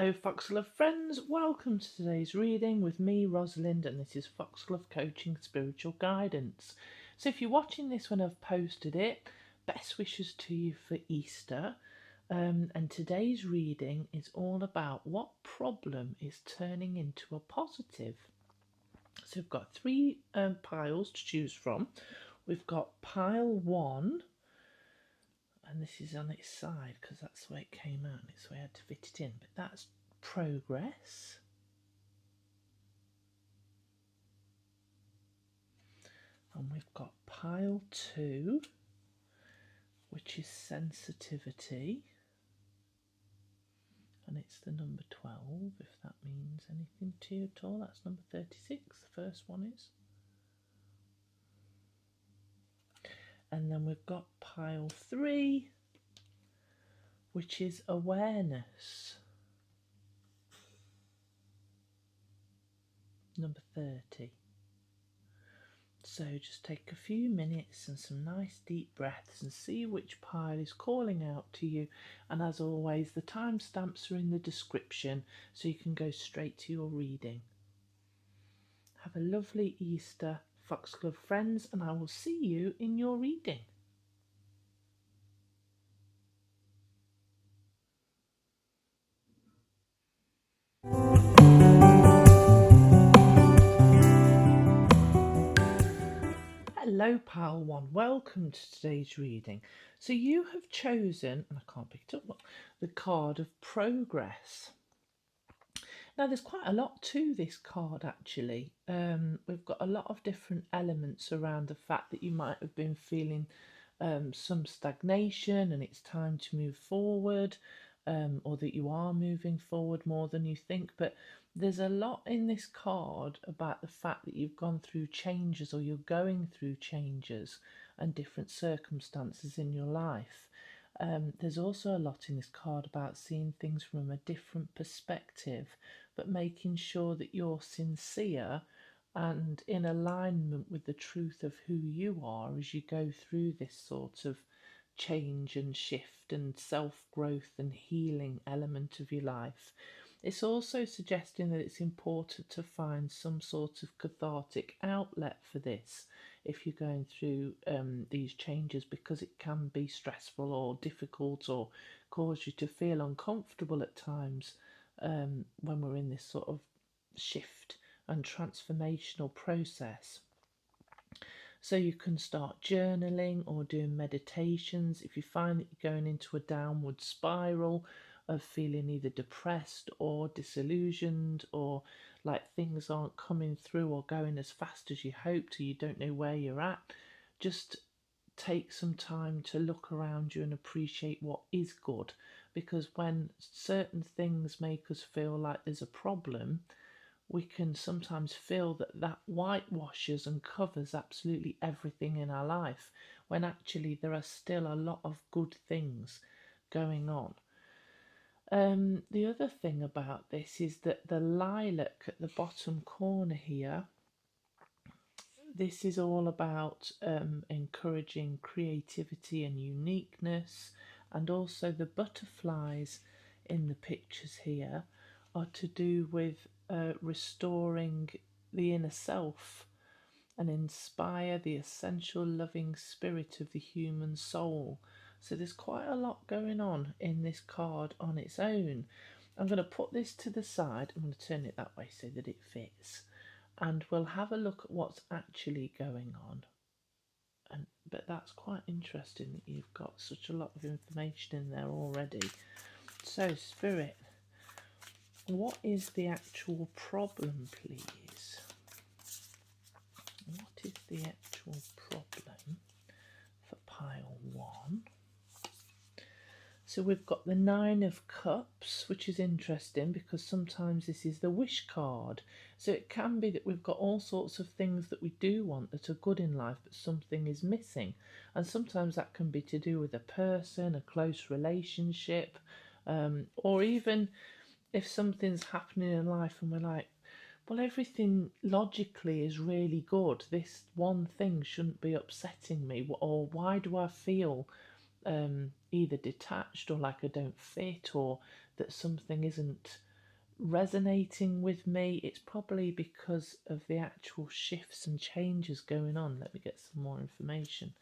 Hello Foxglove friends, welcome to today's reading with me Rosalind, and this is Foxglove Coaching Spiritual Guidance. So if you're watching this when I've posted it, best wishes to you for Easter, and today's reading is all about what problem is turning into a positive. So we've got three piles to choose from. We've got pile 1, and this is on its side because that's the way it came out and it's the way I had to fit it in, but that's progress. And we've got pile 2, which is sensitivity, and it's the number 12, if that means anything to you at all. That's number 36, the first one is. And then we've got pile 3, which is awareness, number 30. So just take a few minutes and some nice deep breaths and see which pile is calling out to you. And as always, the timestamps are in the description so you can go straight to your reading. Have a lovely Easter, Foxglove friends, and I will see you in your reading. Hello pile 1, welcome to today's reading. So you have chosen, and I can't pick it up, the card of progress. Now there's quite a lot to this card actually. We've got a lot of different elements around the fact that you might have been feeling some stagnation and it's time to move forward, or that you are moving forward more than you think. But there's a lot in this card about the fact that you've gone through changes or you're going through changes and different circumstances in your life. There's also a lot in this card about seeing things from a different perspective, but making sure that you're sincere and in alignment with the truth of who you are as you go through this sort of change and shift and self-growth and healing element of your life. It's also suggesting that it's important to find some sort of cathartic outlet for this if you're going through these changes, because it can be stressful or difficult or cause you to feel uncomfortable at times when we're in this sort of shift and transformational process. So you can start journaling or doing meditations if you find that you're going into a downward spiral of feeling either depressed or disillusioned, or like things aren't coming through or going as fast as you hoped, or you don't know where you're at. Just take some time to look around you and appreciate what is good, because when certain things make us feel like there's a problem, we can sometimes feel that that whitewashes and covers absolutely everything in our life, when actually there are still a lot of good things going on. The other thing about this is that the lilac at the bottom corner here, this is all about encouraging creativity and uniqueness, and also the butterflies in the pictures here are to do with restoring the inner self and inspire the essential loving spirit of the human soul. So there's quite a lot going on in this card on its own. I'm going to put this to the side. I'm going to turn it that way so that it fits, and we'll have a look at what's actually going on. But that's quite interesting that you've got such a lot of information in there already. So Spirit, what is the actual problem, please? What is the actual problem for pile 1? So we've got the 9 of Cups, which is interesting because sometimes this is the wish card. So it can be that we've got all sorts of things that we do want that are good in life, but something is missing. And sometimes that can be to do with a person, a close relationship, or even if something's happening in life and we're like, well, everything logically is really good. This one thing shouldn't be upsetting me. Or why do I feel either detached or like I don't fit, or that something isn't resonating with me, it's probably because of the actual shifts and changes going on. Let me get some more information.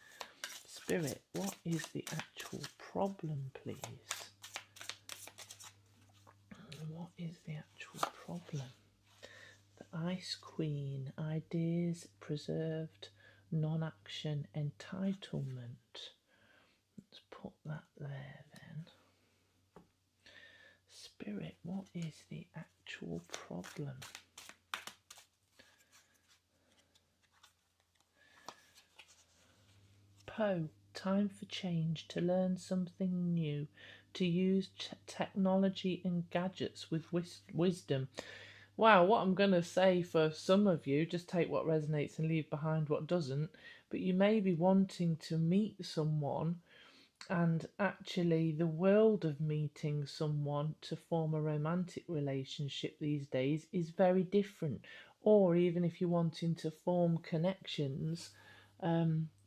Spirit, what is the actual problem, please? What is the actual problem? The Ice Queen, ideas preserved, non-action, entitlement. Let's put that there then. Spirit, what is the actual problem? Poe, time for change, to learn something new, to use technology and gadgets with wisdom. Wow, what I'm going to say for some of you, just take what resonates and leave behind what doesn't, but you may be wanting to meet someone, and actually the world of meeting someone to form a romantic relationship these days is very different. Or even if you're wanting to form connections,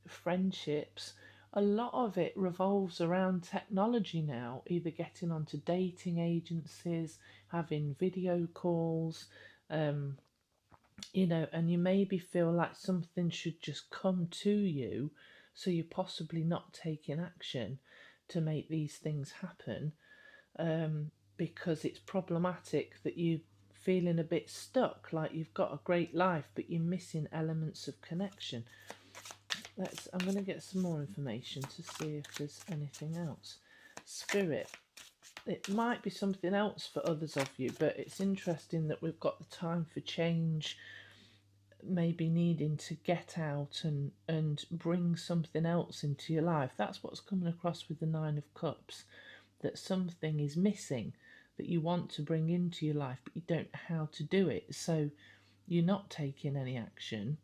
friendships, a lot of it revolves around technology now, either getting onto dating agencies, having video calls, um, and you maybe feel like something should just come to you, so you're possibly not taking action to make these things happen, because it's problematic that you're feeling a bit stuck, like you've got a great life, but you're missing elements of connection. I'm going to get some more information to see if there's anything else. Spirit, it might be something else for others of you, but it's interesting that we've got the time for change, maybe needing to get out and bring something else into your life. That's what's coming across with the Nine of Cups, that something is missing that you want to bring into your life, but you don't know how to do it. So you're not taking any action,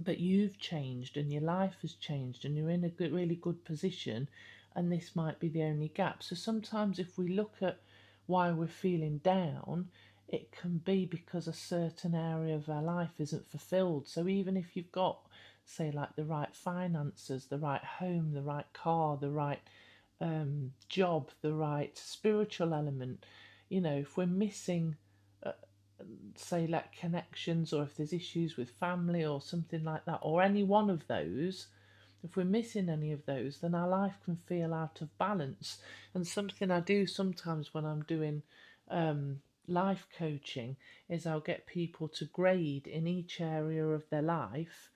but you've changed and your life has changed and you're in a really good position, and this might be the only gap. So sometimes if we look at why we're feeling down, it can be because a certain area of our life isn't fulfilled. So even if you've got, say, like the right finances, the right home, the right car, the right job, the right spiritual element, if we're missing, say, like connections, or if there's issues with family or something like that, or any one of those, if we're missing any of those, then our life can feel out of balance. And something I do sometimes when I'm doing life coaching is I'll get people to grade in each area of their life,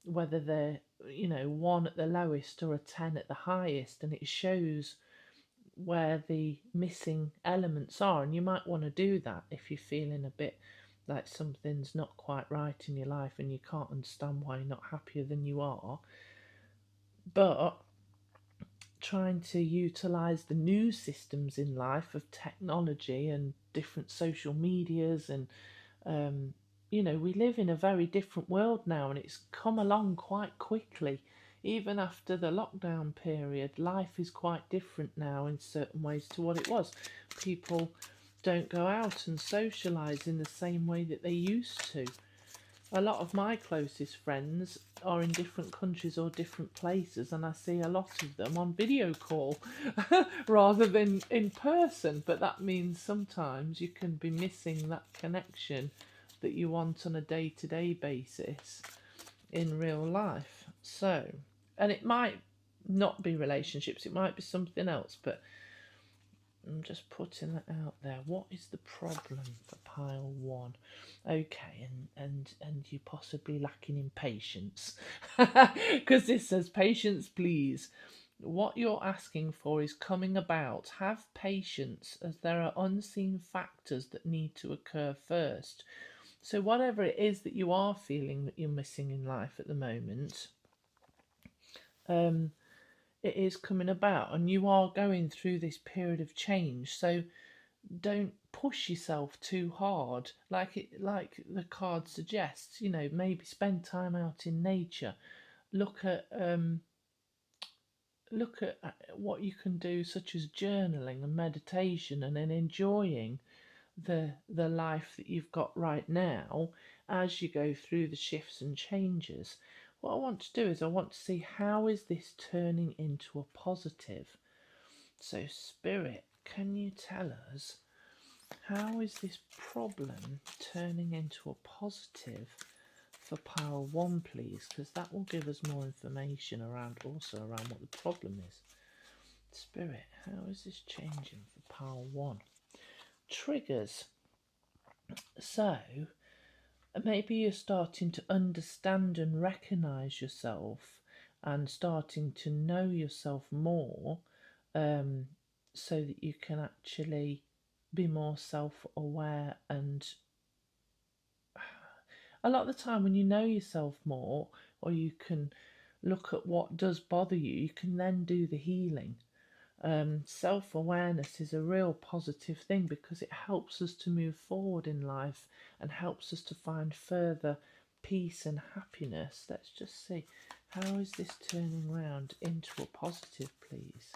whether they're, 1 at the lowest or a 10 at the highest, and it shows where the missing elements are. And you might want to do that if you're feeling a bit like something's not quite right in your life and you can't understand why you're not happier than you are. But trying to utilize the new systems in life of technology and different social medias, and we live in a very different world now, and it's come along quite quickly. Even after the lockdown period, life is quite different now in certain ways to what it was. People don't go out and socialise in the same way that they used to. A lot of my closest friends are in different countries or different places, and I see a lot of them on video call rather than in person. But that means sometimes you can be missing that connection that you want on a day-to-day basis in real life. So, and it might not be relationships, it might be something else, but I'm just putting that out there. What is the problem for pile 1? Okay, and you're possibly lacking in patience, because this says patience, please. What you're asking for is coming about. Have patience, as there are unseen factors that need to occur first. So whatever it is that you are feeling that you're missing in life at the moment, it is coming about, and you are going through this period of change. So don't push yourself too hard, like the card suggests. Maybe spend time out in nature. Look at what you can do, such as journaling and meditation, and then enjoying the life that you've got right now as you go through the shifts and changes. What I want to do is I want to see, how is this turning into a positive? So Spirit, can you tell us How is this problem turning into a positive for pile 1, please? Because that will give us more information around what the problem is. Spirit, how is this changing for pile 1? Triggers. So, maybe you're starting to understand and recognise yourself and starting to know yourself more, so that you can actually be more self-aware. And a lot of the time when you know yourself more, or you can look at what does bother you, you can then do the healing. Self-awareness is a real positive thing because it helps us to move forward in life and helps us to find further peace and happiness. Let's just see, how is this turning round into a positive, please?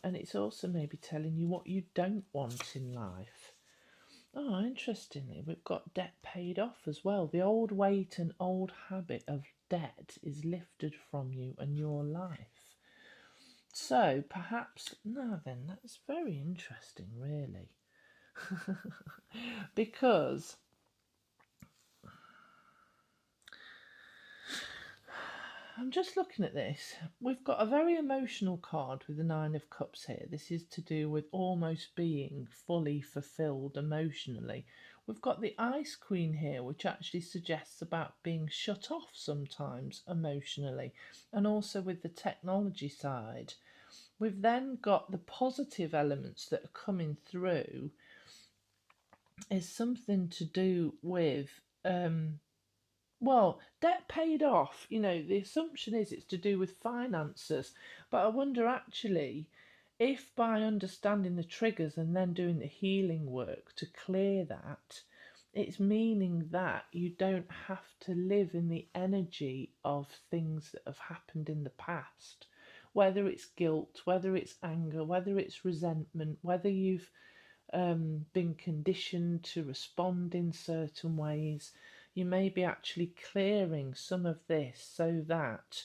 And it's also maybe telling you what you don't want in life. Oh, interestingly, we've got debt paid off as well. The old weight and old habit of debt is lifted from you and your life. So perhaps, no, then that's very interesting, really. Because I'm just looking at this. We've got a very emotional card with the 9 of Cups here. This is to do with almost being fully fulfilled emotionally. We've got the Ice Queen here, which actually suggests about being shut off sometimes emotionally, and also with the technology side. We've then got the positive elements that are coming through is something to do with, debt paid off. You know, the assumption is it's to do with finances, but I wonder actually if by understanding the triggers and then doing the healing work to clear that, it's meaning that you don't have to live in the energy of things that have happened in the past, whether it's guilt, whether it's anger, whether it's resentment, whether you've been conditioned to respond in certain ways. You may be actually clearing some of this so that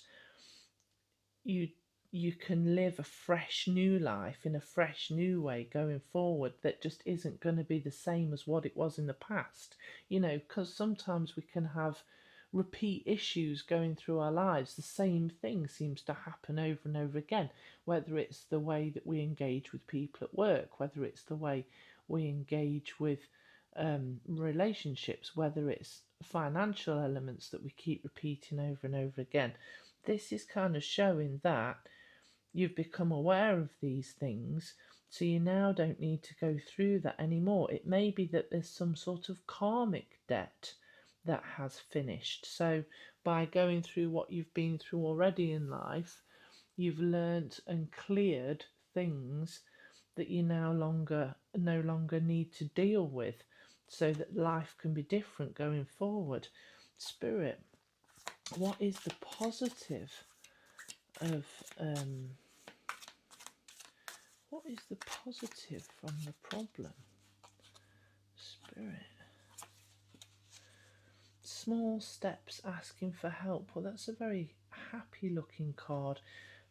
you can live a fresh new life in a fresh new way going forward that just isn't going to be the same as what it was in the past. You know, because sometimes we can have repeat issues going through our lives. The same thing seems to happen over and over again, whether it's the way that we engage with people at work, whether it's the way we engage with relationships, whether it's financial elements that we keep repeating over and over again. This is kind of showing that you've become aware of these things, so you now don't need to go through that anymore. It may be that there's some sort of karmic debt that has finished. So by going through what you've been through already in life, you've learnt and cleared things that you no longer need to deal with, so that life can be different going forward. Spirit, what is the positive of what is the positive from the problem? Spirit. Small steps asking for help. Well, that's a very happy looking card.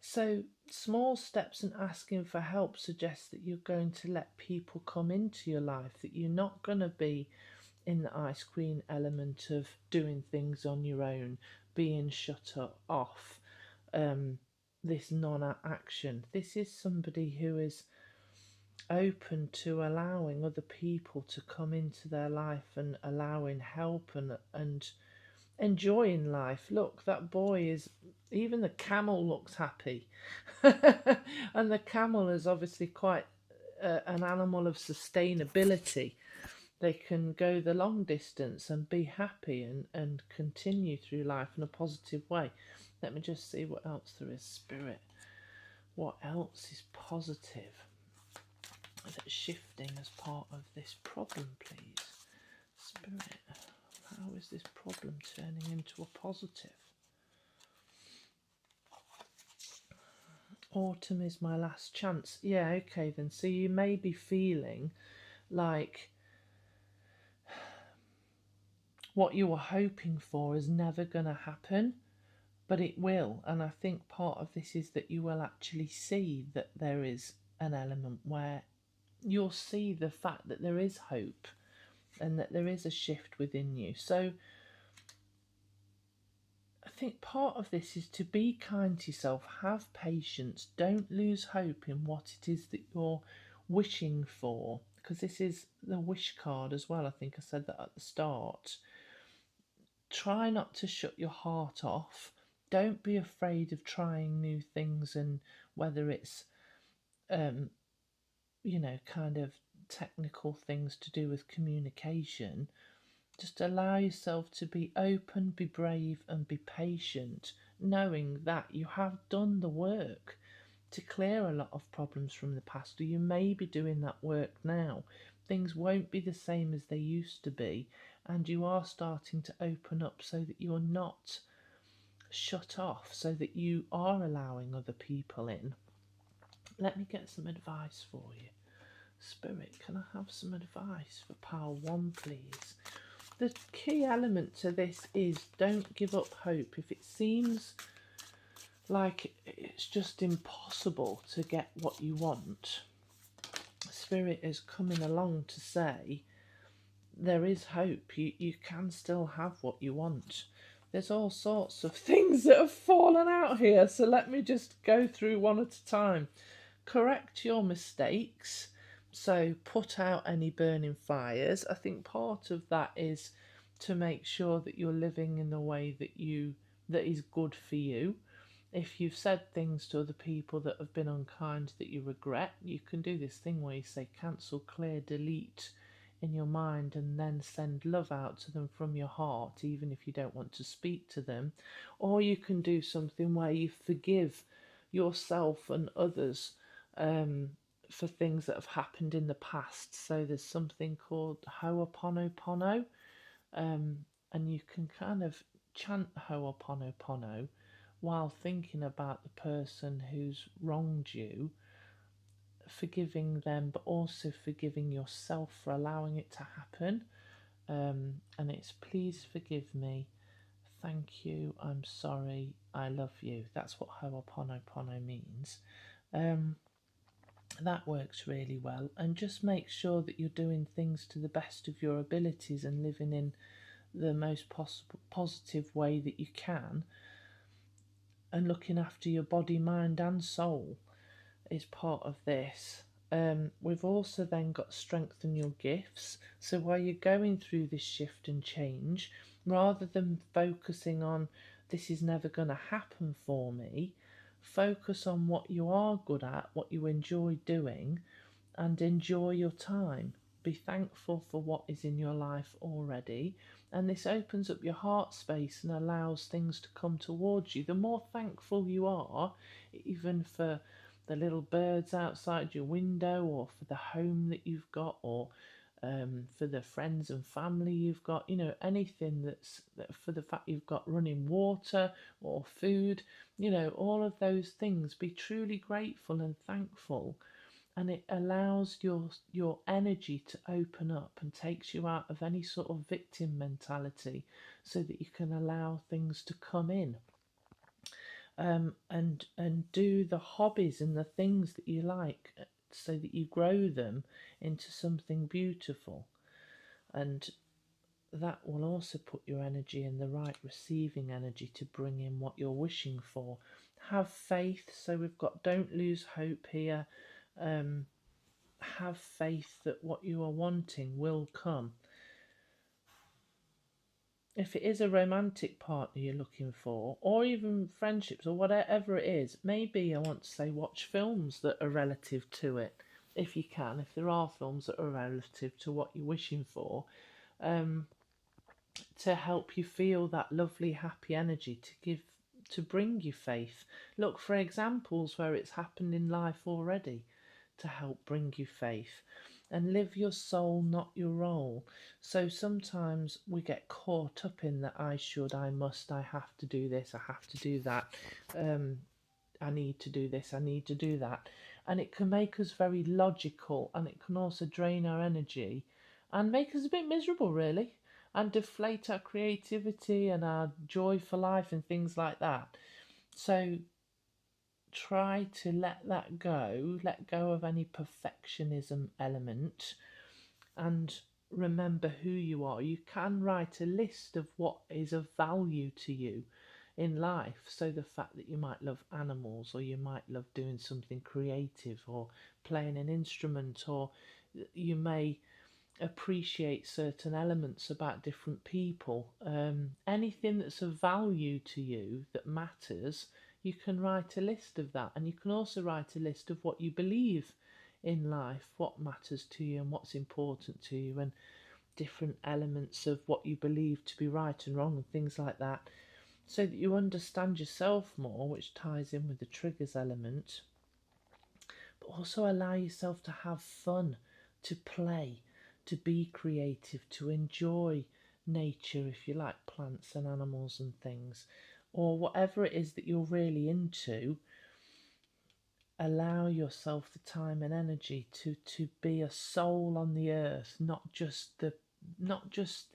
So small steps and asking for help suggests that you're going to let people come into your life, that you're not going to be in the Ice Queen element of doing things on your own, being shut off, this non-action. This is somebody who is open to allowing other people to come into their life and allowing help and enjoying life. Look, that boy is, even the camel looks happy. And the camel is obviously quite an animal of sustainability. They can go the long distance and be happy and continue through life in a positive way. Let me just see what else there is. Spirit, what else is positive that's shifting as part of this problem, please? Spirit, how is this problem turning into a positive? Autumn is my last chance. Yeah, okay then. So you may be feeling like what you were hoping for is never going to happen, but it will. And I think part of this is that you will actually see that there is an element where you'll see the fact that there is hope and that there is a shift within you. So I think part of this is to be kind to yourself, have patience, don't lose hope in what it is that you're wishing for, because this is the wish card as well. I think I said that at the start. Try not to shut your heart off. Don't be afraid of trying new things, and whether it's kind of technical things to do with communication. Just allow yourself to be open, be brave, and be patient, knowing that you have done the work to clear a lot of problems from the past, or you may be doing that work now. Things won't be the same as they used to be, and you are starting to open up so that you're not shut off, so that you are allowing other people in. Let me get some advice for you. Spirit, can I have some advice for pile 1, please? The key element to this is don't give up hope. If it seems like it's just impossible to get what you want, Spirit is coming along to say there is hope. You can still have what you want. There's all sorts of things that have fallen out here, so let me just go through one at a time. Correct your mistakes. So put out any burning fires. I think part of that is to make sure that you're living in the way that is good for you. If you've said things to other people that have been unkind that you regret, you can do this thing where you say cancel, clear, delete in your mind, and then send love out to them from your heart, even if you don't want to speak to them. Or you can do something where you forgive yourself and others for things that have happened in the past. So there's something called Ho'oponopono, and you can kind of chant Ho'oponopono while thinking about the person who's wronged you, forgiving them, but also forgiving yourself for allowing it to happen. And it's please forgive me, thank you, I'm sorry, I love you. That's what Ho'oponopono means. That works really well, and just make sure that you're doing things to the best of your abilities and living in the most possible positive way that you can, and looking after your body, mind and soul is part of this. We've also then got strengthen your gifts. So while you're going through this shift and change, rather than focusing on this is never going to happen for me, focus on what you are good at, what you enjoy doing, and enjoy your time. Be thankful for what is in your life already, and this opens up your heart space and allows things to come towards you. The more thankful you are, even for the little birds outside your window, or for the home that you've got, or for the friends and family you've got, anything for the fact you've got running water or food, all of those things. Be truly grateful and thankful, and it allows your energy to open up and takes you out of any sort of victim mentality, so that you can allow things to come in. And do the hobbies and the things that you like, so that you grow them into something beautiful. And that will also put your energy in the right receiving energy to bring in what you're wishing for. Have faith. So we've got don't lose hope here. Have faith that what you are wanting will come. If it is a romantic partner you're looking for, or even friendships, or whatever it is, maybe I want to say watch films that are relative to it, if you can, if there are films that are relative to what you're wishing for, to help you feel that lovely, happy energy, to bring you faith. Look for examples where it's happened in life already to help bring you faith. And live your soul, not your role. So sometimes we get caught up in the I should, I must, I have to do this, I have to do that, I need to do this, I need to do that. And it can make us very logical, and it can also drain our energy and make us a bit miserable, really, and deflate our creativity and our joy for life and things like that. So try to let let go of any perfectionism element, and remember who you are. You can write a list of what is of value to you in life. So the fact that you might love animals, or you might love doing something creative, or playing an instrument, or you may appreciate certain elements about different people. Anything that's of value to you that matters, you can write a list of that. And you can also write a list of what you believe in life, what matters to you and what's important to you, and different elements of what you believe to be right and wrong and things like that, so that you understand yourself more, which ties in with the triggers element. But also allow yourself to have fun, to play, to be creative, to enjoy nature if you like plants and animals and things, or whatever it is that you're really into. Allow yourself the time and energy to be a soul on the earth, not just the not just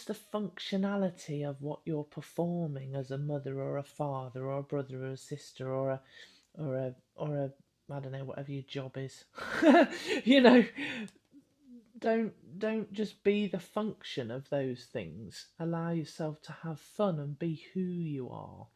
the functionality of what you're performing as a mother or a father or a brother or a sister or a I don't know, whatever your job is. you know, don't just be the function of those things. Allow yourself to have fun and be who you are.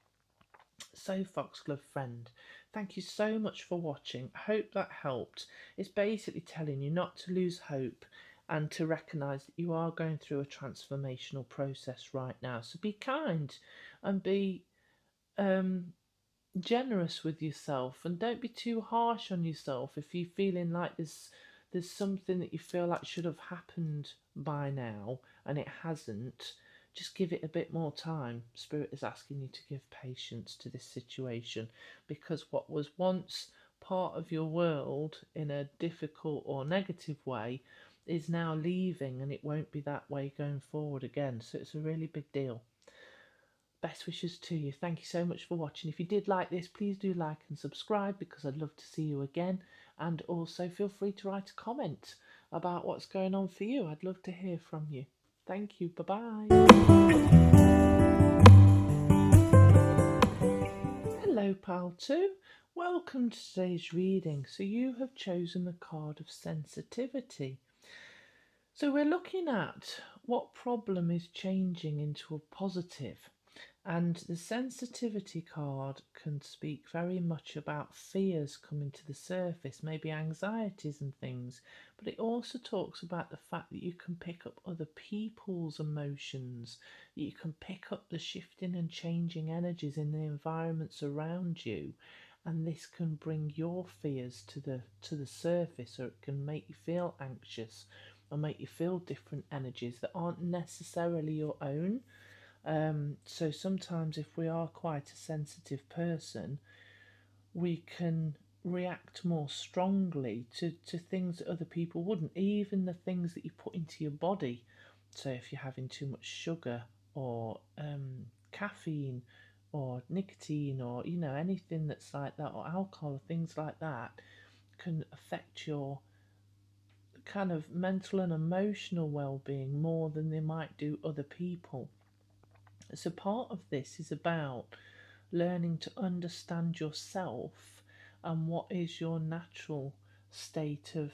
So, Foxglove friend, thank you so much for watching. I hope that helped. It's basically telling you not to lose hope and to recognise that you are going through a transformational process right now. So be kind and be generous with yourself, and don't be too harsh on yourself if you're feeling like there's something that you feel like should have happened by now and it hasn't. Just give it a bit more time. Spirit is asking you to give patience to this situation, because what was once part of your world in a difficult or negative way is now leaving, and it won't be that way going forward again. So it's a really big deal. Best wishes to you. Thank you so much for watching. If you did like this, please do like and subscribe, because I'd love to see you again. And also feel free to write a comment about what's going on for you. I'd love to hear from you. Thank you. Bye-bye. Hello, pal 2. Welcome to today's reading. So you have chosen the card of sensitivity. So we're looking at what problem is changing into a positive. And the sensitivity card can speak very much about fears coming to the surface, maybe anxieties and things, but it also talks about the fact that you can pick up other people's emotions, that you can pick up the shifting and changing energies in the environments around you, and this can bring your fears to the surface, or it can make you feel anxious or make you feel different energies that aren't necessarily your own. So sometimes if we are quite a sensitive person, we can react more strongly to things that other people wouldn't, even the things that you put into your body. So if you're having too much sugar or caffeine or nicotine, or anything that's like that, or alcohol or things like that, can affect your kind of mental and emotional well-being more than they might do other people. So part of this is about learning to understand yourself and what is your natural state of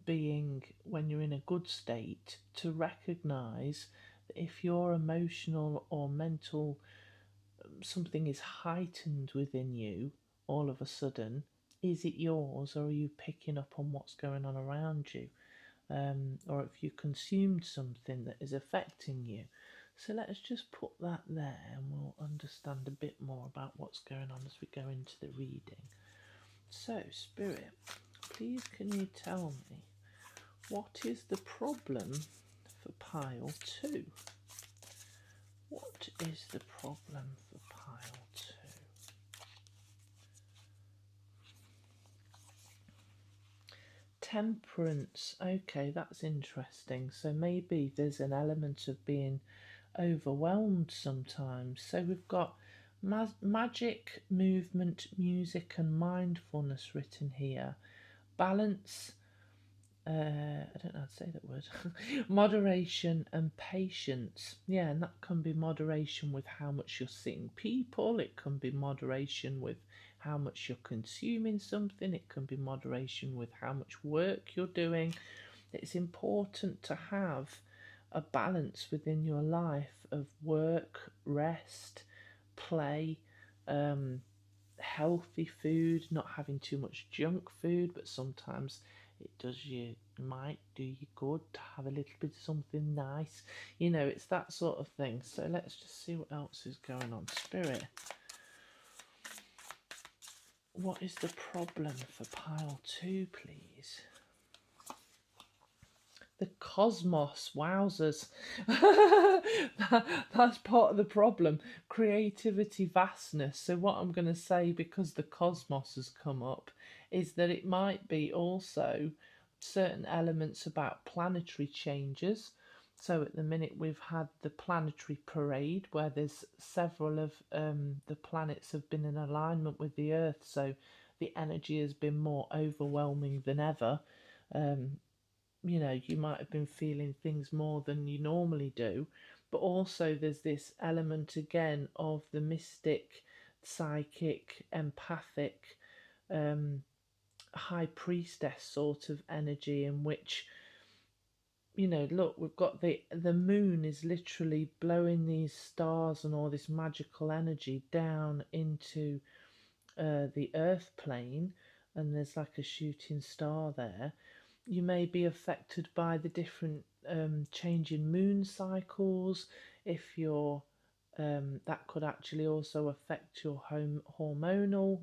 being when you're in a good state, to recognise that if your emotional or mental something is heightened within you all of a sudden, is it yours, or are you picking up on what's going on around you? Or if you consumed something that is affecting you. So let's just put that there, and we'll understand a bit more about what's going on as we go into the reading. So, Spirit, please can you tell me, what is the problem for pile 2? What is the problem for pile 2? Temperance. Okay, that's interesting. So maybe there's an element of being overwhelmed sometimes. So we've got magic, movement, music and mindfulness written here. Balance, I don't know how to say that word. Moderation and patience. Yeah, and that can be moderation with how much you're seeing people. It can be moderation with how much you're consuming something. It can be moderation with how much work you're doing. It's important to have a balance within your life of work, rest, play, um, healthy food, not having too much junk food, but sometimes might do you good to have a little bit of something nice. It's that sort of thing. So let's just see what else is going on. Spirit, what is the problem for pile 2, please? The cosmos, wowzers. That's part of the problem. Creativity, vastness. So what I'm going to say, because the cosmos has come up, is that it might be also certain elements about planetary changes. So at the minute we've had the planetary parade where there's several of the planets have been in alignment with the Earth. So the energy has been more overwhelming than ever. You might have been feeling things more than you normally do, but also there's this element again of the mystic, psychic, empathic, high priestess sort of energy, in which, look, we've got the moon is literally blowing these stars and all this magical energy down into the earth plane, and there's like a shooting star there. You may be affected by the different changing moon cycles. If you're that could actually also affect your hormonal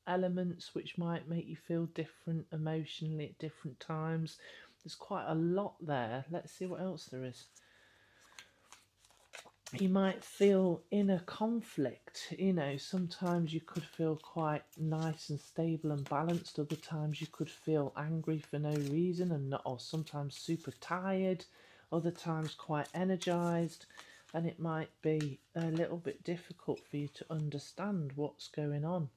elements, which might make you feel different emotionally at different times. There's quite a lot there. Let's see what else there is. You might feel inner conflict. Sometimes you could feel quite nice and stable and balanced. Other times you could feel angry for no reason and not, or sometimes super tired. Other times quite energized. And it might be a little bit difficult for you to understand what's going on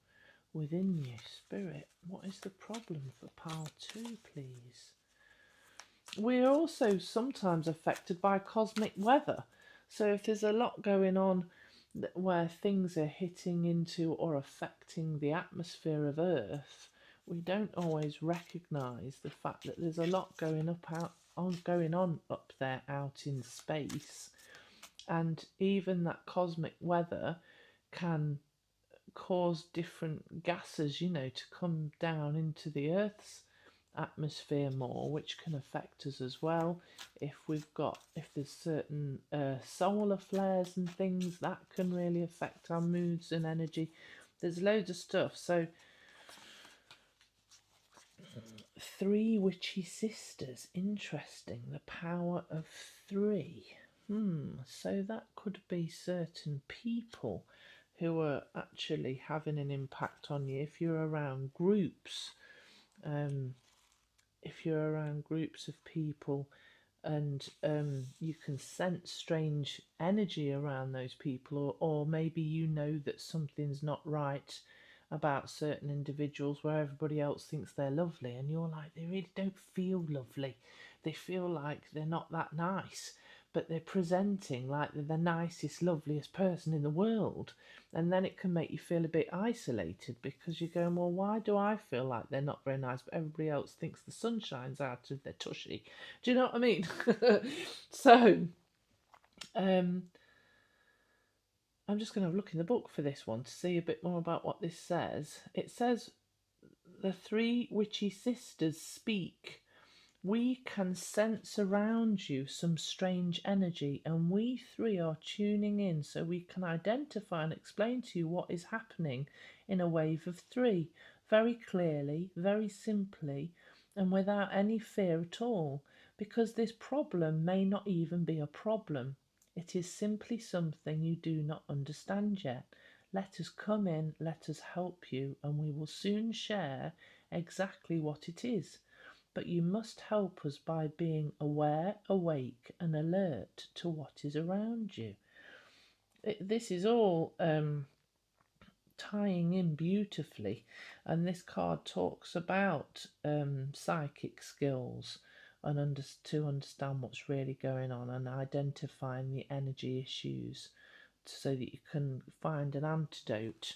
within you. Spirit, what is the problem for pile 2, please? We're also sometimes affected by cosmic weather. So if there's a lot going on where things are hitting into or affecting the atmosphere of Earth, we don't always recognise the fact that there's a lot going on up there out in space, and even that cosmic weather can cause different gases, to come down into the Earth's atmosphere more, which can affect us as well. If there's certain solar flares and things, that can really affect our moods and energy. There's loads of stuff. So 3 witchy sisters, interesting. The power of 3. So that could be certain people who are actually having an impact on you if you're around groups. If you're around groups of people and you can sense strange energy around those people, or maybe that something's not right about certain individuals where everybody else thinks they're lovely and you're like, they really don't feel lovely. They feel like they're not that nice, but they're presenting like they're the nicest, loveliest person in the world. And then it can make you feel a bit isolated because you're going, well, why do I feel like they're not very nice, but everybody else thinks the sun shines out of their tushy? Do you know what I mean? So, I'm just going to look in the book for this one to see a bit more about what this says. It says, the 3 witchy sisters speak. We can sense around you some strange energy, and we 3 are tuning in so we can identify and explain to you what is happening in a wave of 3, very clearly, very simply, and without any fear at all, because this problem may not even be a problem. It is simply something you do not understand yet. Let us come in, let us help you, and we will soon share exactly what it is. But you must help us by being aware, awake, and alert to what is around you. This is all tying in beautifully, and this card talks about psychic skills and to understand what's really going on and identifying the energy issues so that you can find an antidote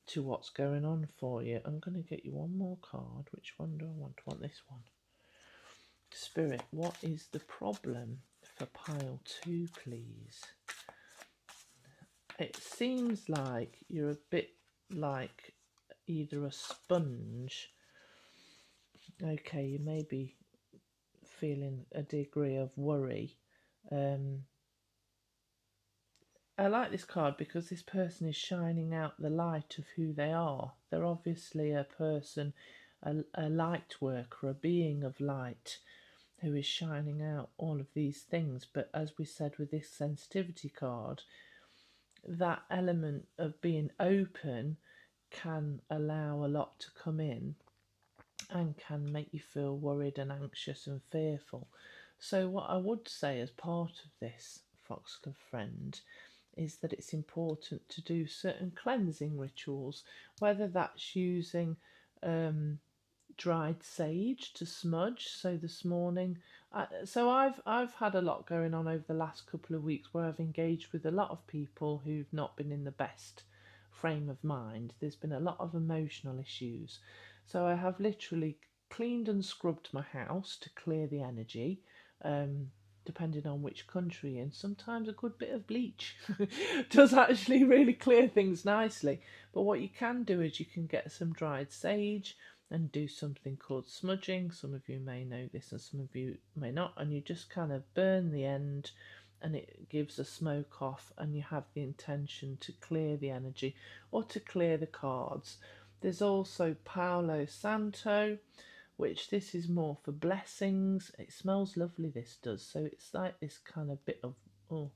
to what's going on for you. I'm going to get you one more card. Which one do I want? I want this one. Spirit, what is the problem for pile 2, please? It seems like you're a bit like either a sponge. Okay, you may be feeling a degree of worry. I like this card because this person is shining out the light of who they are. They're obviously a person, a light worker, a being of light who is shining out all of these things. But as we said with this sensitivity card, that element of being open can allow a lot to come in and can make you feel worried and anxious and fearful. So what I would say as part of this, Foxglove friend, is that it's important to do certain cleansing rituals, whether that's using dried sage to smudge. So this morning, I've had a lot going on over the last couple of weeks where I've engaged with a lot of people who've not been in the best frame of mind. There's been a lot of emotional issues, so I have literally cleaned and scrubbed my house to clear the energy. Depending on which country, and sometimes a good bit of bleach does actually really clear things nicely. But what you can do is you can get some dried sage and do something called smudging. Some of you may know this and some of you may not, and you just kind of burn the end and it gives a smoke off, and you have the intention to clear the energy or to clear the cards. There's also Palo Santo, which this is more for blessings. It smells lovely, this does. So it's like this kind of bit of, oh,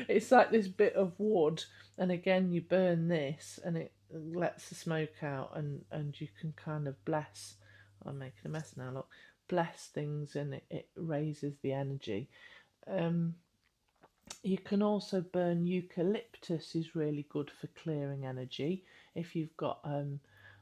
it's like this bit of wood. And again, you burn this and it lets the smoke out, and you can kind of bless. I'm making a mess now, look. Bless things, and it raises the energy. You can also burn eucalyptus, is really good for clearing energy. If you've got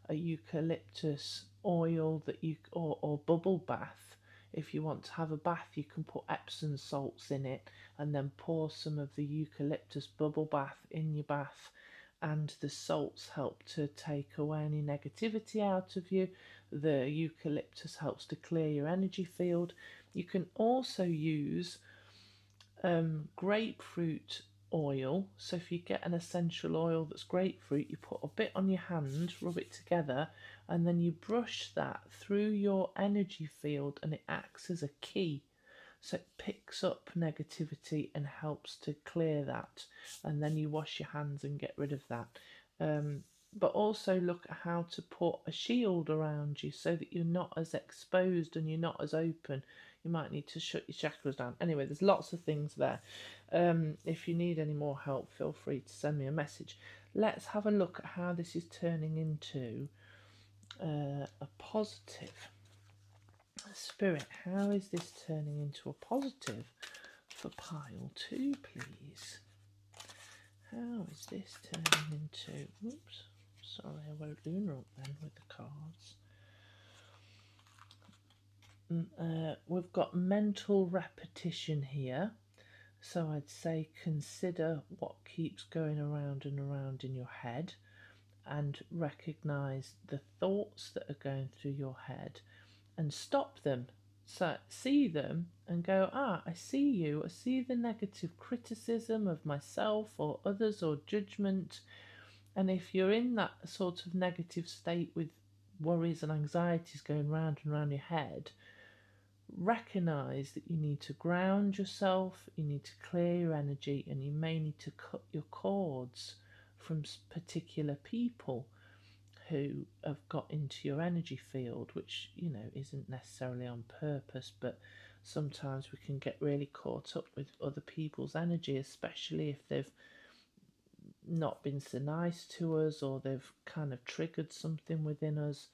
a eucalyptus oil that you or bubble bath, if you want to have a bath, you can put Epsom salts in it and then pour some of the eucalyptus bubble bath in your bath, and the salts help to take away any negativity out of you. The eucalyptus helps to clear your energy field. You can also use grapefruit oil. So if you get an essential oil that's grapefruit, you put a bit on your hand, rub it together, and then you brush that through your energy field, and it acts as a key. So it picks up negativity and helps to clear that, and then you wash your hands and get rid of that. But also look at how to put a shield around you so that you're not as exposed and you're not as open. You might need to shut your chakras down. Anyway, there's lots of things there. If you need any more help, feel free to send me a message. Let's have a look at how this is turning into a positive. Spirit, how is this turning into a positive for pile 2, please? How is this turning into... Oops, sorry, I wrote Luna up then with the cards. We've got mental repetition here. So I'd say consider what keeps going around and around in your head, and recognise the thoughts that are going through your head and stop them. So see them and go, I see you. I see the negative criticism of myself or others or judgment. And if you're in that sort of negative state with worries and anxieties going round and round your head, recognise that you need to ground yourself, you need to clear your energy, and you may need to cut your cords from particular people who have got into your energy field, which, you know, isn't necessarily on purpose, but sometimes we can get really caught up with other people's energy, especially if they've not been so nice to us or they've kind of triggered something within us.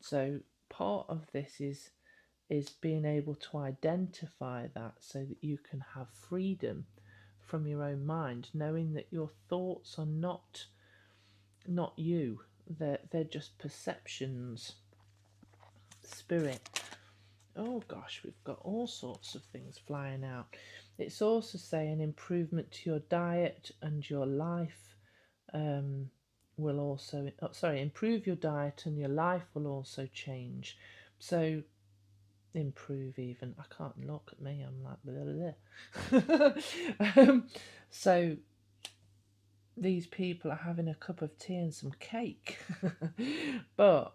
So part of this is being able to identify that so that you can have freedom from your own mind, knowing that your thoughts are not you. They're just perceptions. Spirit, oh gosh, we've got all sorts of things flying out. It's also saying improvement to your diet and your life will also, improve your diet and your life will also change. So improve even. I can't look at me. I'm like blah, blah, blah. So these people are having a cup of tea and some cake, but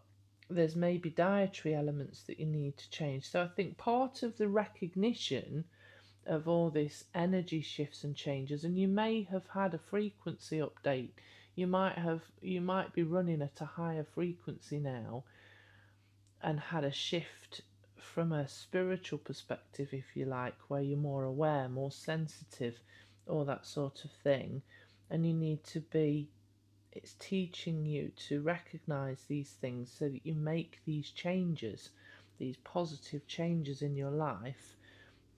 there's maybe dietary elements that you need to change. So I think part of the recognition of all this energy shifts and changes, and you may have had a frequency update. You might be running at a higher frequency now and had a shift from a spiritual perspective, if you like, where you're more aware, more sensitive, all that sort of thing. And you need to be, it's teaching you to recognize these things so that you make these changes, these positive changes in your life,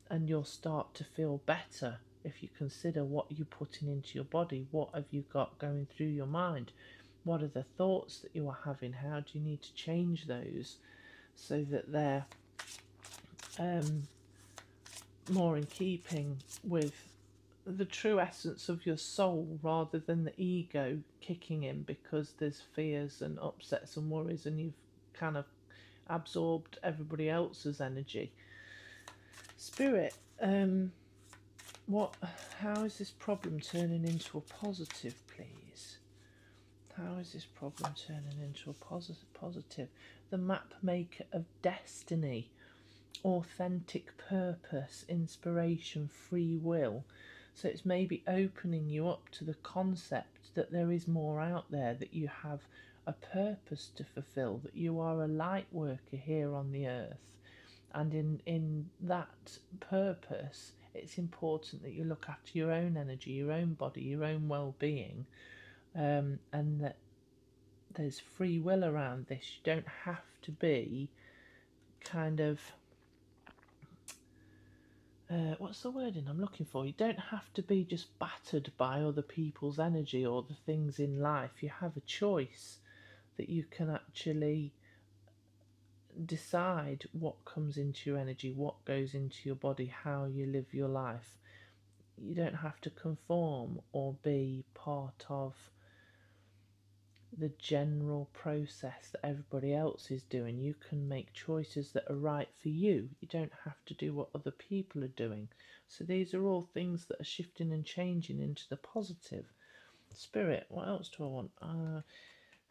and you'll start to feel better if you consider what you're putting into your body. What have you got going through your mind? What are the thoughts that you are having? How do you need to change those so that they're more in keeping with the true essence of your soul, rather than the ego kicking in because there's fears and upsets and worries and you've kind of absorbed everybody else's energy. Spirit, how is this problem turning into a positive, please? How is this problem turning into a positive? The map maker of destiny, authentic purpose, inspiration, free will. So it's maybe opening you up to the concept that there is more out there, that you have a purpose to fulfill, that you are a light worker here on the earth. And in that purpose, it's important that you look after your own energy, your own body, your own well-being, and that there's free will around this. You don't have to be kind of what's the wording I'm looking for? You don't have to be just battered by other people's energy or the things in life. You have a choice that you can actually decide what comes into your energy, what goes into your body, how you live your life. You don't have to conform or be part of the general process that everybody else is doing. You can make choices that are right for you. You don't have to do what other people are doing. So these are all things that are shifting and changing into the positive. Spirit, what else do I want?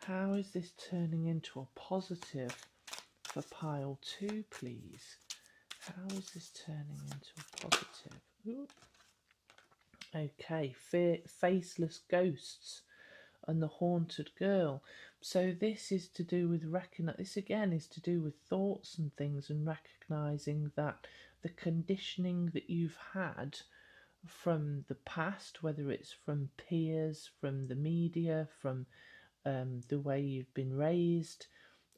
How is this turning into a positive for pile 2, please? How is this turning into a positive? Ooh. Okay, faceless ghosts and the haunted girl. So this is to do with this again is to do with thoughts and things, and recognizing that the conditioning that you've had from the past, whether it's from peers, from the media, from the way you've been raised,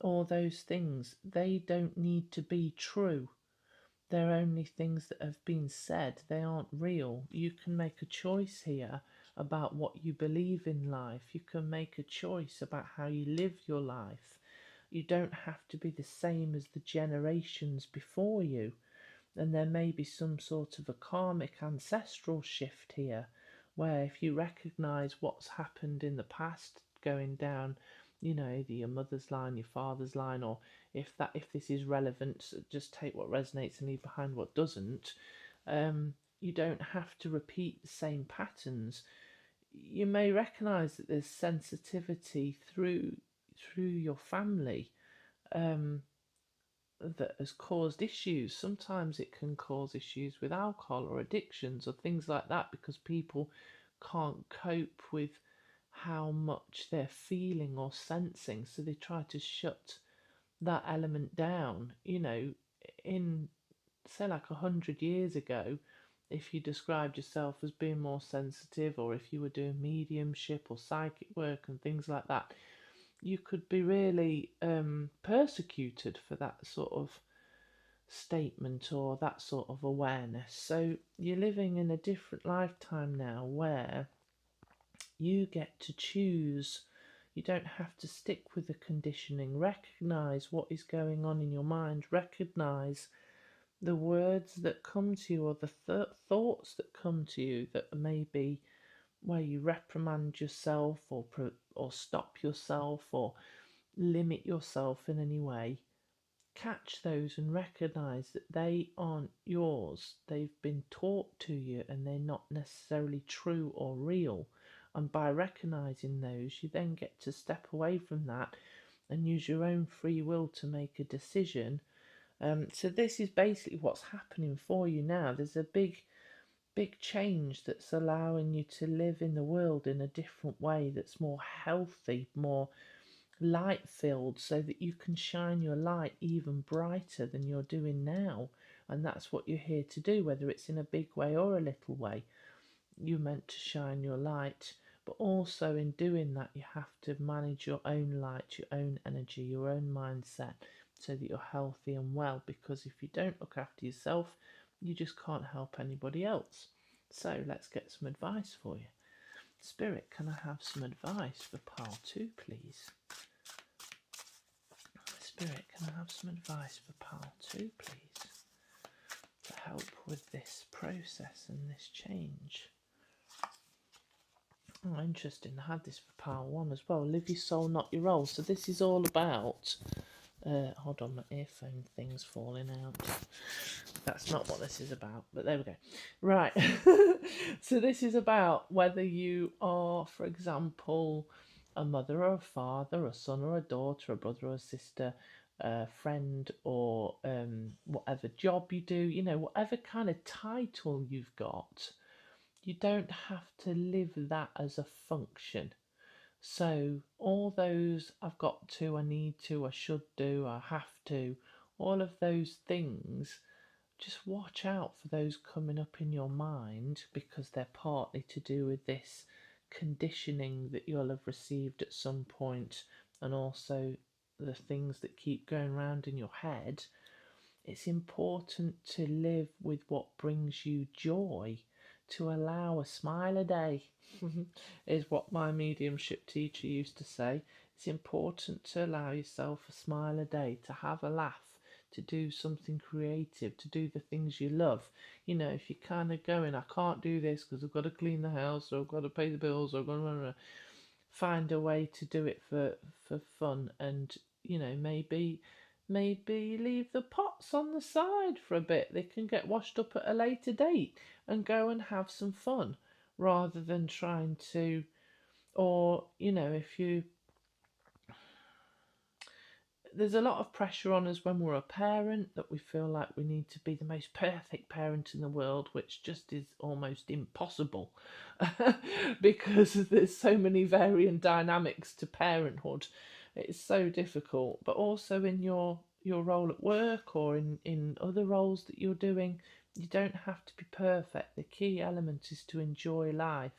all those things, they don't need to be true. They're only things that have been said. They aren't real. You can make a choice here about what you believe in life. You can make a choice about how you live your life. You don't have to be the same as the generations before you. And there may be some sort of a karmic ancestral shift here, where if you recognize what's happened in the past, going down, either your mother's line, your father's line, or if this is relevant, just take what resonates and leave behind what doesn't. You don't have to repeat the same patterns. You may recognize that there's sensitivity through your family that has caused issues. Sometimes it can cause issues with alcohol or addictions or things like that, because people can't cope with how much they're feeling or sensing, so they try to shut that element down. In, say, like 100 years ago, if you described yourself as being more sensitive, or if you were doing mediumship or psychic work and things like that, you could be really persecuted for that sort of statement or that sort of awareness. So you're living in a different lifetime now, where you get to choose. You don't have to stick with the conditioning. Recognize what is going on in your mind. Recognize the words that come to you, or the thoughts that come to you that may be where you reprimand yourself, or stop yourself, or limit yourself in any way. Catch those and recognize that they aren't yours. They've been taught to you and they're not necessarily true or real. And by recognizing those, you then get to step away from that and use your own free will to make a decision. So this is basically what's happening for you now. There's a big change that's allowing you to live in the world in a different way, that's more healthy, more light filled, so that you can shine your light even brighter than you're doing now. And that's what you're here to do, whether it's in a big way or a little way. You're meant to shine your light, but also in doing that, you have to manage your own light, your own energy, your own mindset, so that you're healthy and well. Because if you don't look after yourself, you just can't help anybody else. So let's get some advice for you. Spirit, can I have some advice for pile 2, please? Spirit, can I have some advice for pile 2, please, to help with this process and this change? Oh, interesting. I had this for pile 1 as well. Live your soul, not your role. So this is all about... hold on, my earphone thing's falling out. That's not what this is about, but there we go. Right. So this is about whether you are, for example, a mother or a father, a son or a daughter, a brother or a sister, a friend, or whatever job you do, you know, whatever kind of title you've got, you don't have to live that as a function. So all those I've got to, I need to, I should do, I have to, all of those things, just watch out for those coming up in your mind, because they're partly to do with this conditioning that you'll have received at some point, and also the things that keep going round in your head. It's important to live with what brings you joy, to allow a smile a day, is what my mediumship teacher used to say. It's important to allow yourself a smile a day, to have a laugh, to do something creative, to do the things you love. You know, if you're kind of going, I can't do this because I've got to clean the house, or I've got to pay the bills, or I've got to find a way to do it for fun. And, you know, maybe leave the pots on the side for a bit. They can get washed up at a later date, and go and have some fun, rather than trying to... Or, you know, if you... There's a lot of pressure on us when we're a parent, that we feel like we need to be the most perfect parent in the world, which just is almost impossible because there's so many varying dynamics to parenthood. It's so difficult. But also in your role at work, or in other roles that you're doing, you don't have to be perfect. The key element is to enjoy life.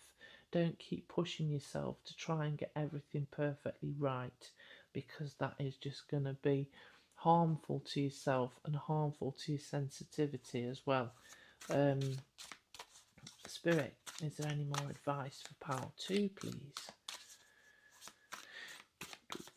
Don't keep pushing yourself to try and get everything perfectly right, because that is just going to be harmful to yourself and harmful to your sensitivity as well. Spirit, is there any more advice for pile 2, please?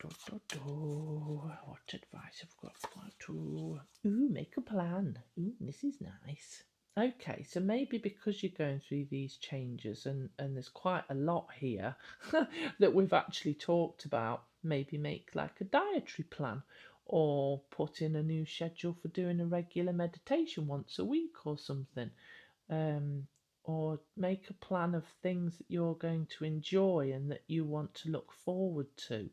What advice have we got for pile 2? Ooh, make a plan. Ooh, this is nice. Okay, so maybe because you're going through these changes, and there's quite a lot here that we've actually talked about, maybe make like a dietary plan, or put in a new schedule for doing a regular meditation once a week or something. Or make a plan of things that you're going to enjoy and that you want to look forward to.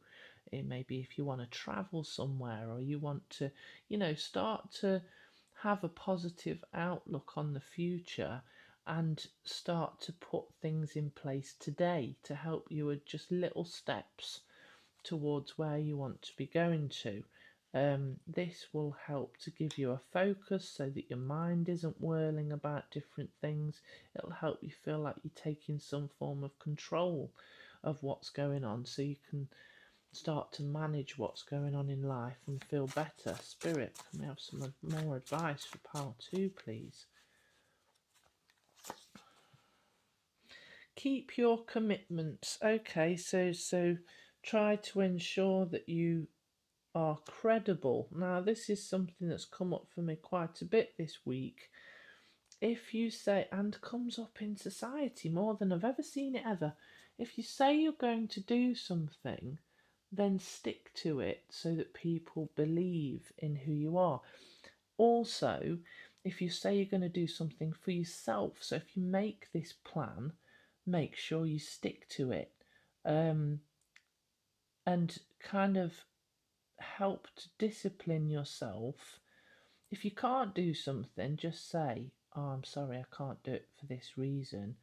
It may be if you want to travel somewhere, or you want to, you know, start to have a positive outlook on the future, and start to put things in place today to help you with just little steps towards where you want to be going to. This will help to give you a focus, so that your mind isn't whirling about different things. It'll help you feel like you're taking some form of control of what's going on, so you can start to manage what's going on in life and feel better. Spirit, can we have some more advice for pile 2, please? Keep your commitments. Okay, so try to ensure that you are credible. Now, this is something that's come up for me quite a bit this week. If you say, and comes up in society more than I've ever seen it ever, if you say you're going to do something, then stick to it so that people believe in who you are. Also, if you say you're going to do something for yourself, so if you make this plan, make sure you stick to it, and kind of help to discipline yourself. If you can't do something, just say, "Oh, I'm sorry, I can't do it for this reason."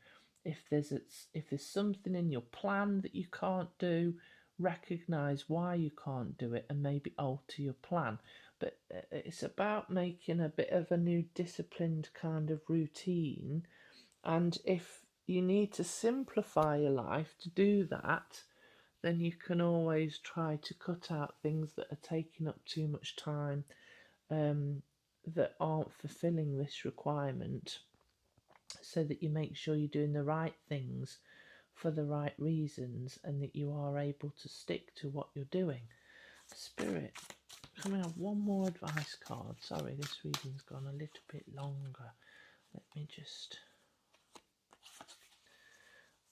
If there's something in your plan that you can't do, recognize why you can't do it and maybe alter your plan. But it's about making a bit of a new disciplined kind of routine. And if you need to simplify your life to do that, then you can always try to cut out things that are taking up too much time, that aren't fulfilling this requirement, so that you make sure you're doing the right things for the right reasons and that you are able to stick to what you're doing. Spirit, can we have one more advice card? Sorry, this reading's gone a little bit longer. Let me just...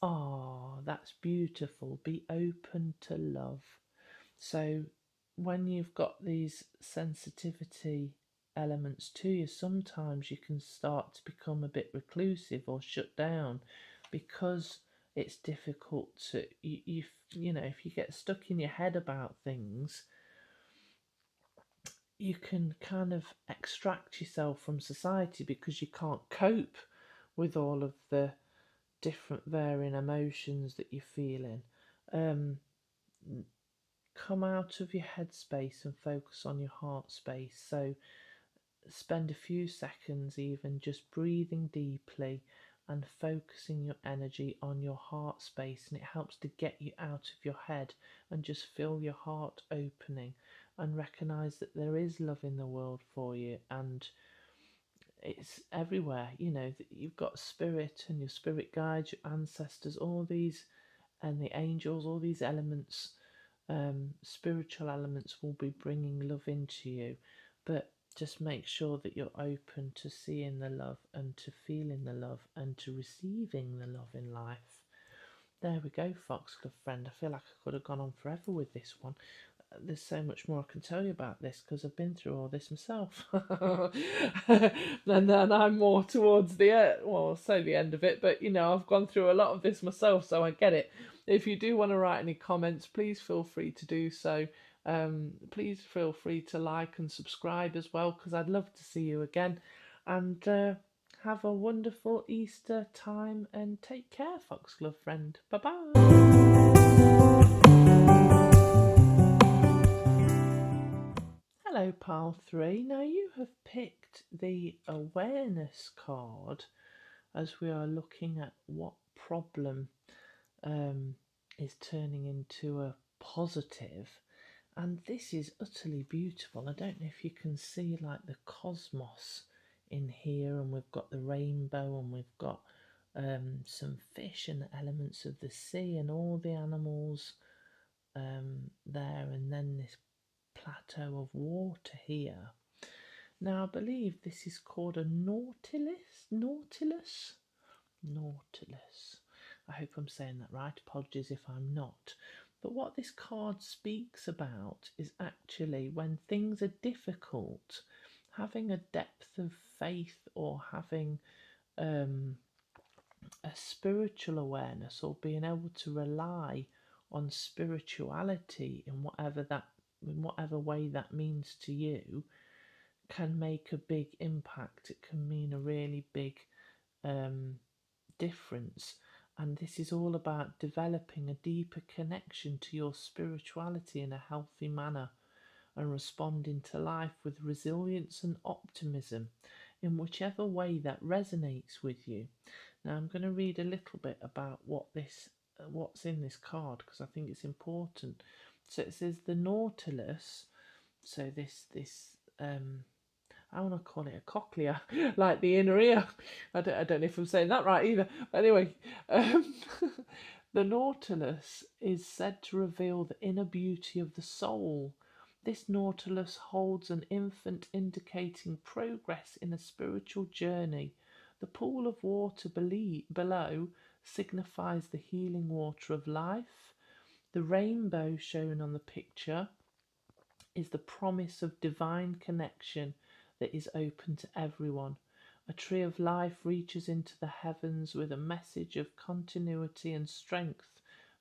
Oh, that's beautiful. Be open to love. So when you've got these sensitivity elements to you, sometimes you can start to become a bit reclusive or shut down because it's difficult to, you know, if you get stuck in your head about things, you can kind of extract yourself from society because you can't cope with all of the different varying emotions that you're feeling. Come out of your headspace and focus on your heart space. So spend a few seconds even just breathing deeply and focusing your energy on your heart space, and it helps to get you out of your head and just feel your heart opening and recognize that there is love in the world for you, and it's everywhere. You know that you've got spirit and your spirit guides, your ancestors, all these, and the angels, all these elements, spiritual elements will be bringing love into you. But just make sure that you're open to seeing the love and to feeling the love and to receiving the love in life. There we go, Foxglove friend. I feel like I could have gone on forever with this one. There's so much more I can tell you about this because I've been through all this myself. And then I'm more towards the end, well, I'll say the end of it, but you know, I've gone through a lot of this myself, so I get it. If you do want to write any comments, please feel free to do so. Please feel free to like and subscribe as well, because I'd love to see you again. And have a wonderful Easter time and take care, Foxglove friend. Bye bye. Hello, Pile 3. Now you have picked the awareness card as we are looking at what problem is turning into a positive. And this is utterly beautiful. I don't know if you can see like the cosmos in here, and we've got the rainbow, and we've got some fish and the elements of the sea and all the animals there, and then this plateau of water here. Now I believe this is called a nautilus. I hope I'm saying that right. Apologies if I'm not. But what this card speaks about is actually when things are difficult, having a depth of faith or having a spiritual awareness, or being able to rely on spirituality in whatever way that means to you, can make a big impact. It can mean a really big difference. And this is all about developing a deeper connection to your spirituality in a healthy manner, and responding to life with resilience and optimism in whichever way that resonates with you. Now I'm going to read a little bit about what's in this card, because I think it's important. So it says the Nautilus. So this I want to call it a cochlea, like the inner ear. I don't know if I'm saying that right either. But anyway, the Nautilus is said to reveal the inner beauty of the soul. This nautilus holds an infant indicating progress in a spiritual journey. The pool of water below signifies the healing water of life. The rainbow shown on the picture is the promise of divine connection that is open to everyone. A tree of life reaches into the heavens with a message of continuity and strength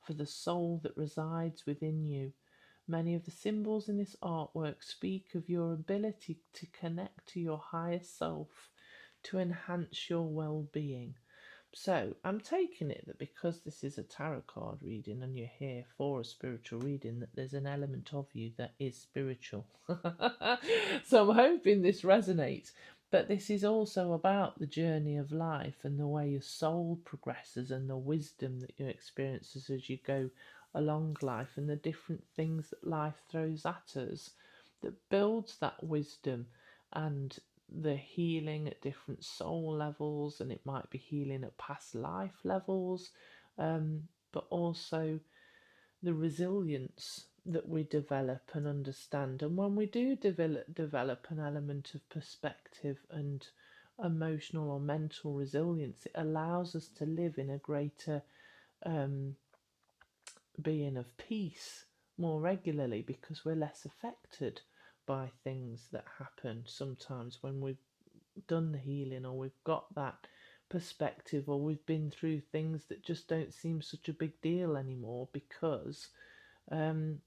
for the soul that resides within you. Many of the symbols in this artwork speak of your ability to connect to your higher self to enhance your well-being. So I'm taking it that because this is a tarot card reading and you're here for a spiritual reading, that there's an element of you that is spiritual. So I'm hoping this resonates. But this is also about the journey of life and the way your soul progresses and the wisdom that you experience as you go along life and the different things that life throws at us that builds that wisdom and the healing at different soul levels, and it might be healing at past life levels, but also the resilience that we develop and understand. And when we do develop an element of perspective and emotional or mental resilience, it allows us to live in a greater being of peace more regularly because we're less affected by things that happen sometimes when we've done the healing or we've got that perspective or we've been through things that just don't seem such a big deal anymore because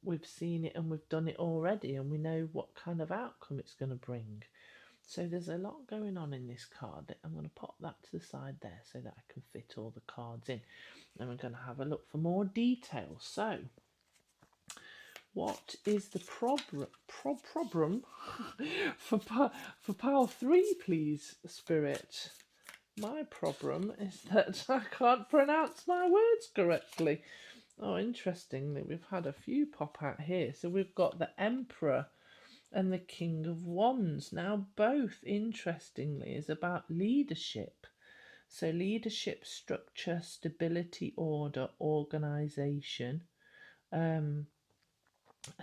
we've seen it and we've done it already and we know what kind of outcome it's going to bring. So there's a lot going on in this card. I'm going to pop that to the side there so that I can fit all the cards in. And we're going to have a look for more details. So what is the problem for pile 3, please, Spirit? My problem is that I can't pronounce my words correctly. Oh, interestingly, we've had a few pop out here. So we've got the Emperor and the King of Wands. Now, both, interestingly, is about leadership. So leadership, structure, stability, order, organisation. And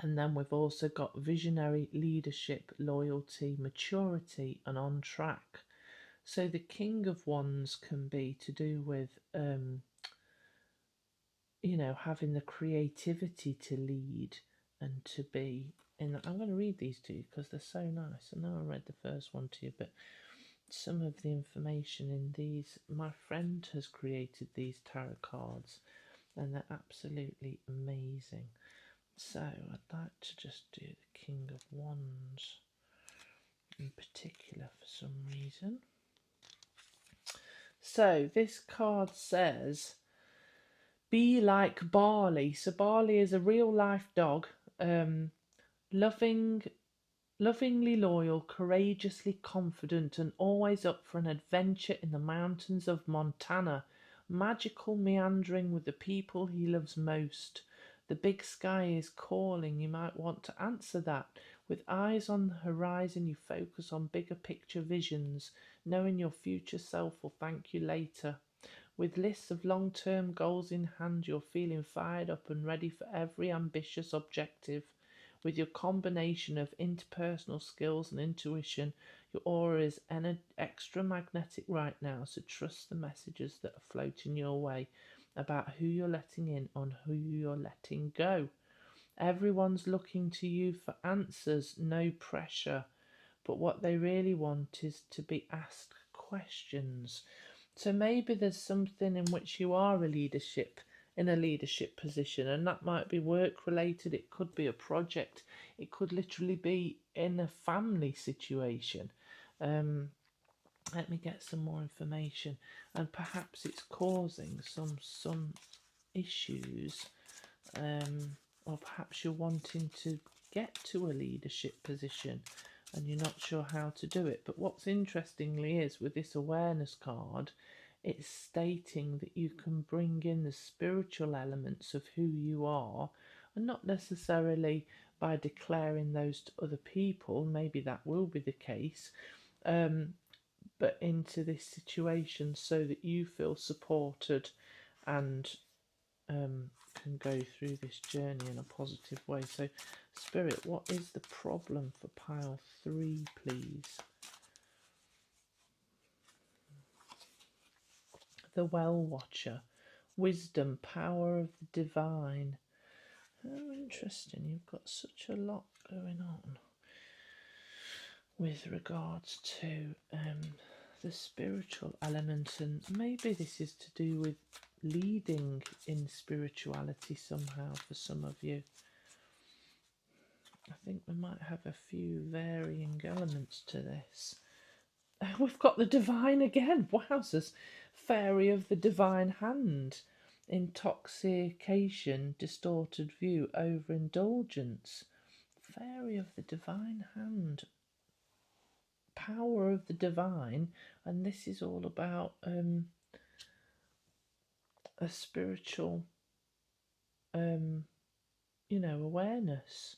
then we've also got visionary, leadership, loyalty, maturity, and on track. So the King of Wands can be to do with, having the creativity to lead and to be. And I'm going to read these to you because they're so nice. I know I read the first one to you, but some of the information in these, my friend has created these tarot cards and they're absolutely amazing. So I'd like to just do the King of Wands in particular for some reason. So this card says, be like Barley. So Barley is a real life dog, lovingly loyal, courageously confident, and always up for an adventure in the mountains of Montana. Magical, meandering with the people he loves most. The big sky is calling. You might want to answer that. With eyes on the horizon, you focus on bigger picture visions, knowing your future self will thank you later. With lists of long-term goals in hand, you're feeling fired up and ready for every ambitious objective. With your combination of interpersonal skills and intuition, your aura is extra magnetic right now, so trust the messages that are floating your way about who you're letting in and who you're letting go. Everyone's looking to you for answers, no pressure, but what they really want is to be asked questions. So maybe there's something in which you are in a leadership position, and that might be work related, it could be a project, it could literally be in a family situation. Let me get some more information, and perhaps it's causing some issues, or perhaps you're wanting to get to a leadership position and you're not sure how to do it. But what's interestingly is with this awareness card, it's stating that you can bring in the spiritual elements of who you are, and not necessarily by declaring those to other people, maybe that will be the case, but into this situation so that you feel supported and can go through this journey in a positive way. So, Spirit, what is the problem for pile 3, please? The Well Watcher. Wisdom, power of the divine. Oh, interesting. You've got such a lot going on with regards to the spiritual element, and maybe this is to do with leading in spirituality somehow for some of you. I think we might have a few varying elements to this. We've got the divine again. Wowzers. Fairy of the divine hand. Intoxication, distorted view, overindulgence. Fairy of the divine hand. Power of the divine. And this is all about a spiritual, awareness.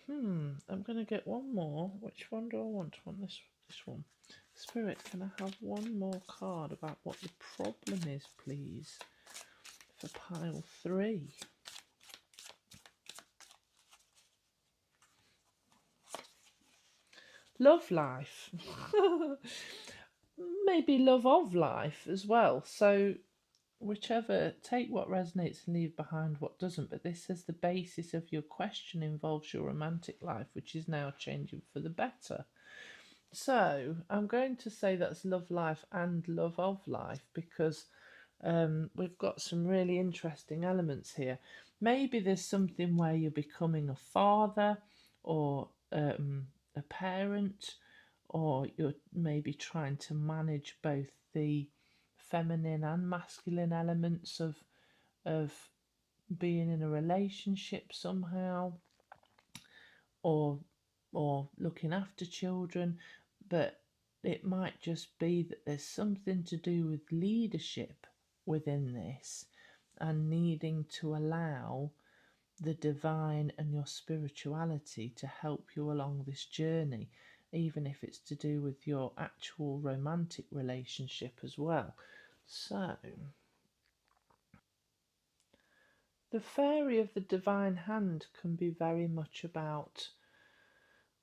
I'm going to get one more. Which one do I want? I want this one. Spirit, can I have one more card about what the problem is, please, for pile 3? Love life. Maybe love of life as well. So whichever, take what resonates and leave behind what doesn't. But this says the basis of your question involves your romantic life, which is now changing for the better. So I'm going to say that's love life and love of life, because we've got some really interesting elements here. Maybe there's something where you're becoming a father or a parent, or you're maybe trying to manage both the feminine and masculine elements of being in a relationship somehow, or looking after children. But it might just be that there's something to do with leadership within this, and needing to allow the divine and your spirituality to help you along this journey, even if it's to do with your actual romantic relationship as well. So, the fairy of the divine hand can be very much about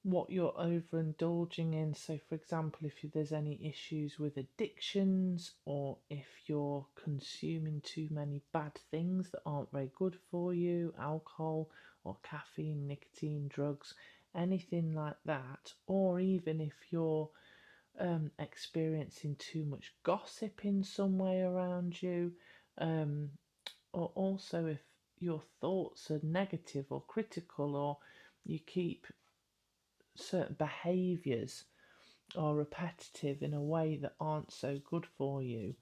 what you're overindulging in. So, for example, if there's any issues with addictions, or if you're consuming too many bad things that aren't very good for you, alcohol or caffeine, nicotine, drugs, anything like that, or even if you're experiencing too much gossip in some way around you, or also if your thoughts are negative or critical, or you keep certain behaviours are repetitive in a way that aren't so good for you,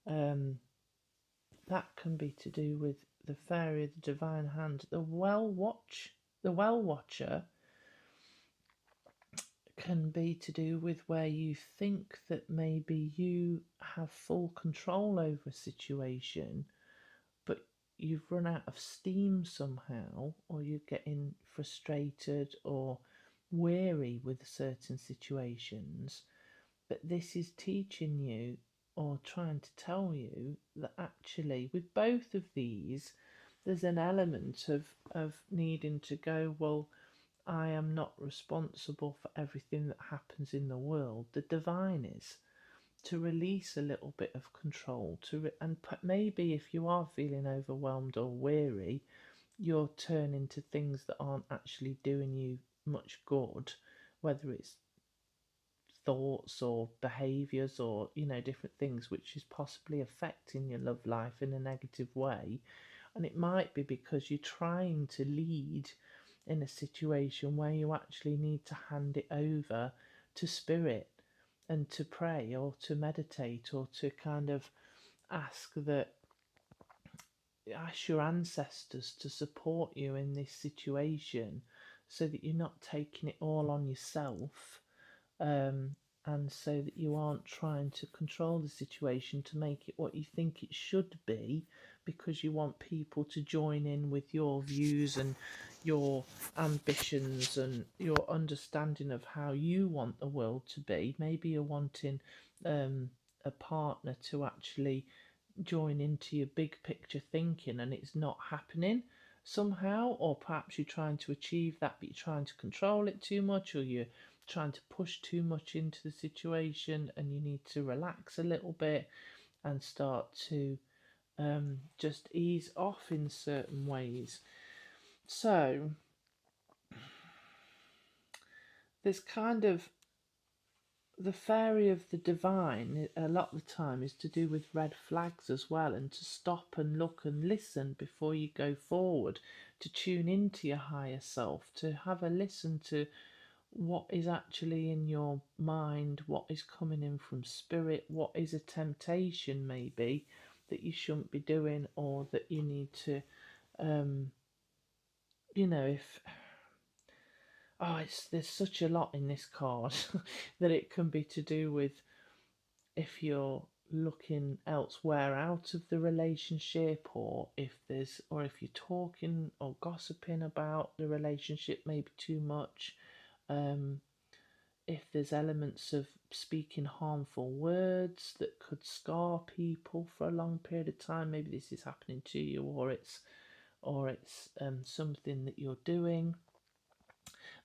that can be to do with the fairy of the divine hand. The well watcher can be to do with where you think that maybe you have full control over a situation, but you've run out of steam somehow, or you're getting frustrated or weary with certain situations. But this is teaching you, or trying to tell you, that actually with both of these there's an element of needing to go, well, I am not responsible for everything that happens in the world. The divine is. To release a little bit of control, and maybe if you are feeling overwhelmed or weary, you're turning to things that aren't actually doing you much good, whether it's thoughts or behaviours, or different things which is possibly affecting your love life in a negative way. And it might be because you're trying to lead in a situation where you actually need to hand it over to spirit, and to pray or to meditate, or to kind of ask your ancestors to support you in this situation, so that you're not taking it all on yourself, um, and so that you aren't trying to control the situation to make it what you think it should be, because you want people to join in with your views and your ambitions and your understanding of how you want the world to be. Maybe you're wanting a partner to actually join into your big picture thinking and it's not happening somehow, or perhaps you're trying to achieve that but you're trying to control it too much, or you're trying to push too much into the situation and you need to relax a little bit and start to just ease off in certain ways. So there's kind of the fairy of the divine a lot of the time is to do with red flags as well, and to stop and look and listen before you go forward, to tune into your higher self, to have a listen to what is actually in your mind, what is coming in from spirit, what is a temptation maybe that you shouldn't be doing, or that you need to if there's such a lot in this card that it can be to do with if you're looking elsewhere out of the relationship, or if you're talking or gossiping about the relationship maybe too much, if there's elements of speaking harmful words that could scar people for a long period of time, maybe this is happening to you, or it's something that you're doing.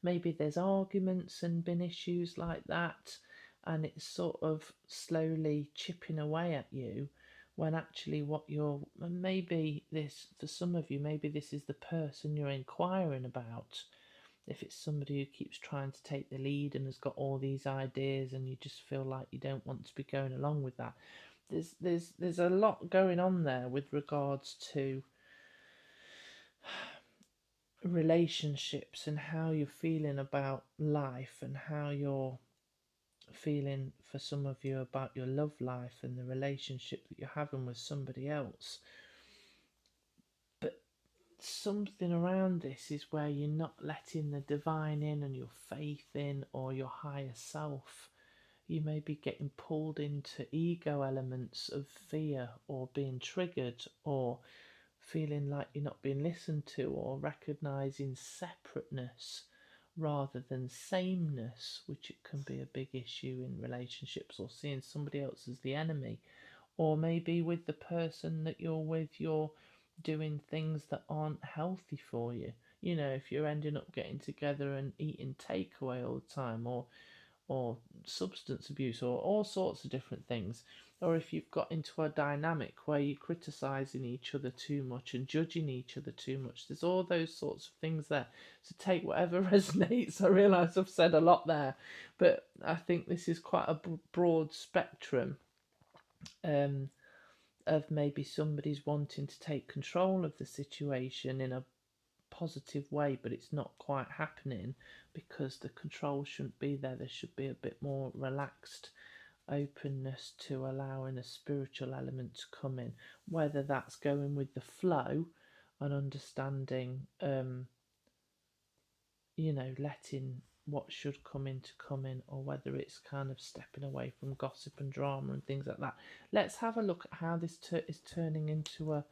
Maybe there's arguments and been issues like that, and it's sort of slowly chipping away at you, when actually maybe this, for some of you, maybe this is the person you're inquiring about. If it's somebody who keeps trying to take the lead and has got all these ideas and you just feel like you don't want to be going along with that, there's a lot going on there with regards to relationships and how you're feeling about life, and how you're feeling, for some of you, about your love life and the relationship that you're having with somebody else. But something around this is where you're not letting the divine in and your faith in, or your higher self. You may be getting pulled into ego elements of fear, or being triggered, or feeling like you're not being listened to, or recognizing separateness rather than sameness, which it can be a big issue in relationships, or seeing somebody else as the enemy. Or maybe with the person that you're with, you're doing things that aren't healthy for you. If you're ending up getting together and eating takeaway all the time, or substance abuse, or all sorts of different things. Or if you've got into a dynamic where you're criticising each other too much and judging each other too much. There's all those sorts of things there. So take whatever resonates. I realise I've said a lot there, but I think this is quite a broad spectrum of maybe somebody's wanting to take control of the situation in a positive way, but it's not quite happening because the control shouldn't be there. There should be a bit more relaxed openness to allowing a spiritual element to come in, whether that's going with the flow and understanding letting what should come in to come in, or whether it's kind of stepping away from gossip and drama and things like that. Let's have a look at how this is turning into a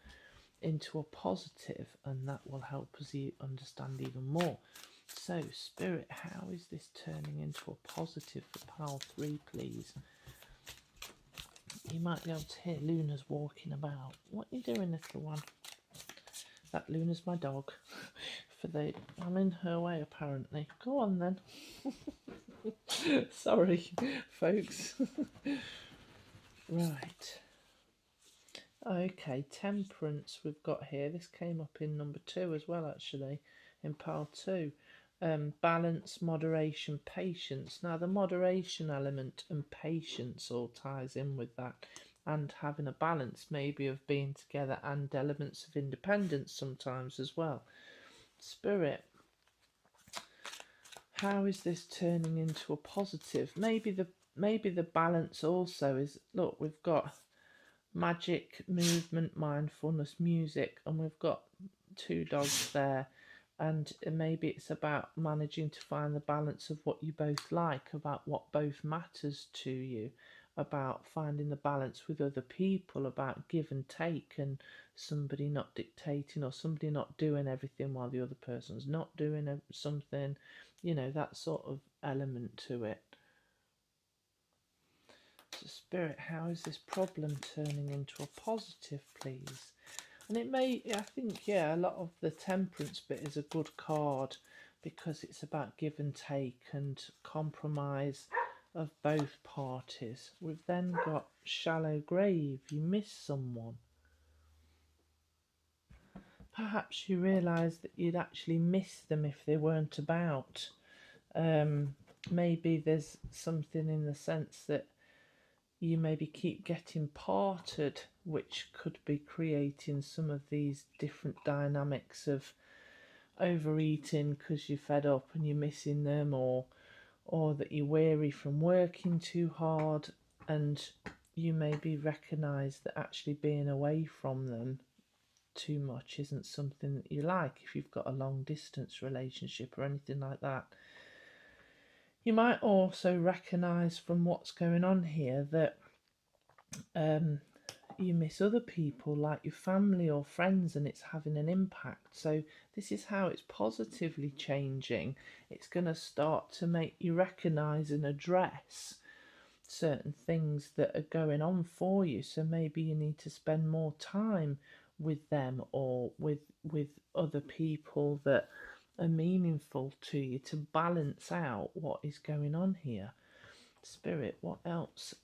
positive, and that will help us understand even more. So, Spirit, how is this turning into a positive for pile 3, please? You might be able to hear Luna's walking about. What are you doing, little one? That Luna's my dog. I'm in her way, apparently. Go on, then. Sorry, folks. Right. Okay, temperance we've got here. This came up in number 2 as well, actually, in pile 2. Balance, moderation, patience. Now, the moderation element and patience all ties in with that, and having a balance maybe of being together and elements of independence sometimes as well. Spirit, how is this turning into a positive? Maybe the balance also is, look, we've got magic, movement, mindfulness, music, and we've got 2 dogs there. And maybe it's about managing to find the balance of what you both like, about what both matters to you, about finding the balance with other people, about give and take, and somebody not dictating, or somebody not doing everything while the other person's not doing something, that sort of element to it. So Spirit, how is this problem turning into a positive, please? And it may, I think, yeah, a lot of the temperance bit is a good card because it's about give and take and compromise of both parties. We've then got shallow grave. You miss someone. Perhaps you realise that you'd actually miss them if they weren't about. Maybe there's something in the sense that you maybe keep getting parted, which could be creating some of these different dynamics of overeating because you're fed up and you're missing them, or that you're weary from working too hard, and you maybe recognise that actually being away from them too much isn't something that you like if you've got a long distance relationship or anything like that. You might also recognise from what's going on here that you miss other people like your family or friends, and it's having an impact. So this is how it's positively changing. It's going to start to make you recognise and address certain things that are going on for you. So maybe you need to spend more time with them or with other people that are meaningful to you to balance out what is going on here. Spirit, what else?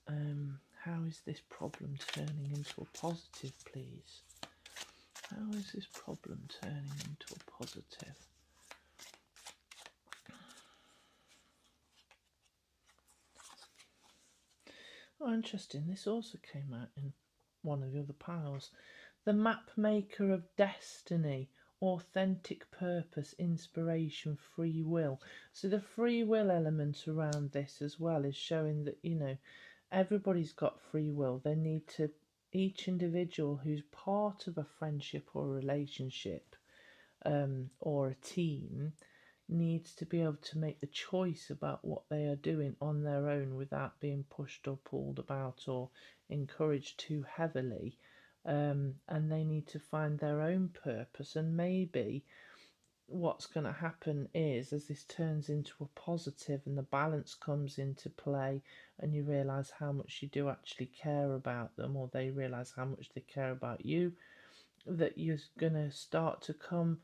How is this problem turning into a positive, please? How is this problem turning into a positive? Oh, interesting. This also came out in one of the other piles. The map maker of destiny, authentic purpose, inspiration, free will. So the free will element around this as well is showing that, everybody's got free will. They need to, each individual who's part of a friendship or a relationship or a team needs to be able to make the choice about what they are doing on their own without being pushed or pulled about or encouraged too heavily. And they need to find their own purpose. And maybe what's going to happen is, as this turns into a positive and the balance comes into play, and you realise how much you do actually care about them, or they realise how much they care about you, that you're going to start to come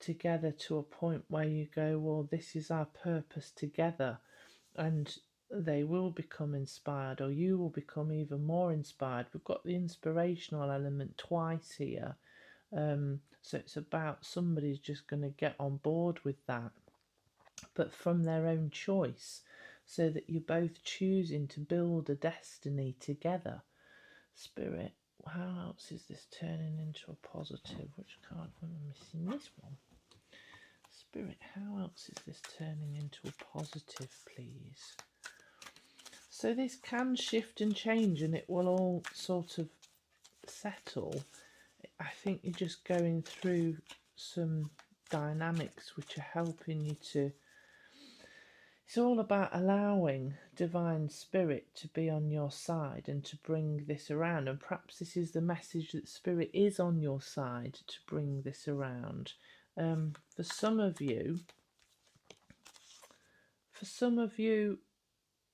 together to a point where you go, well, this is our purpose together, and they will become inspired, or you will become even more inspired. We've got the inspirational element twice here. So it's about somebody's just going to get on board with that, but from their own choice, so that you're both choosing to build a destiny together. Spirit, how else is this turning into a positive? Which card am I missing? This one. Spirit, how else is this turning into a positive, please? So this can shift and change, and it will all sort of settle. I think you're just going through some dynamics which are helping you to... It's all about allowing Divine Spirit to be on your side and to bring this around. And perhaps this is the message that Spirit is on your side to bring this around. For some of you,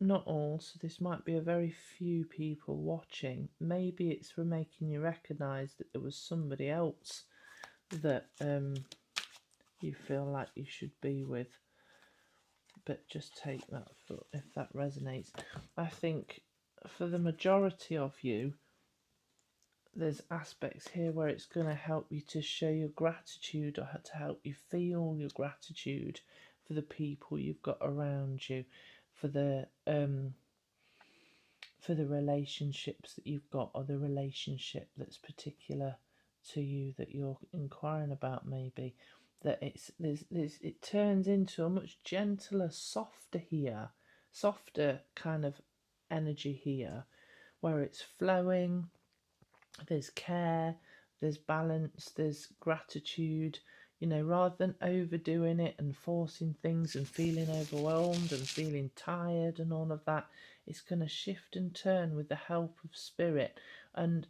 not all, so this might be a very few people watching, maybe it's for making you recognise that there was somebody else that you feel like you should be with. But just take that if that resonates. I think for the majority of you, there's aspects here where it's going to help you to show your gratitude, or to help you feel your gratitude for the people you've got around you, for the relationships that you've got, or the relationship that's particular to you that you're inquiring about. Maybe that it turns into a much gentler, softer kind of energy here, where it's flowing, there's care, there's balance, there's gratitude, rather than overdoing it and forcing things and feeling overwhelmed and feeling tired and all of that. It's going to shift and turn with the help of Spirit. And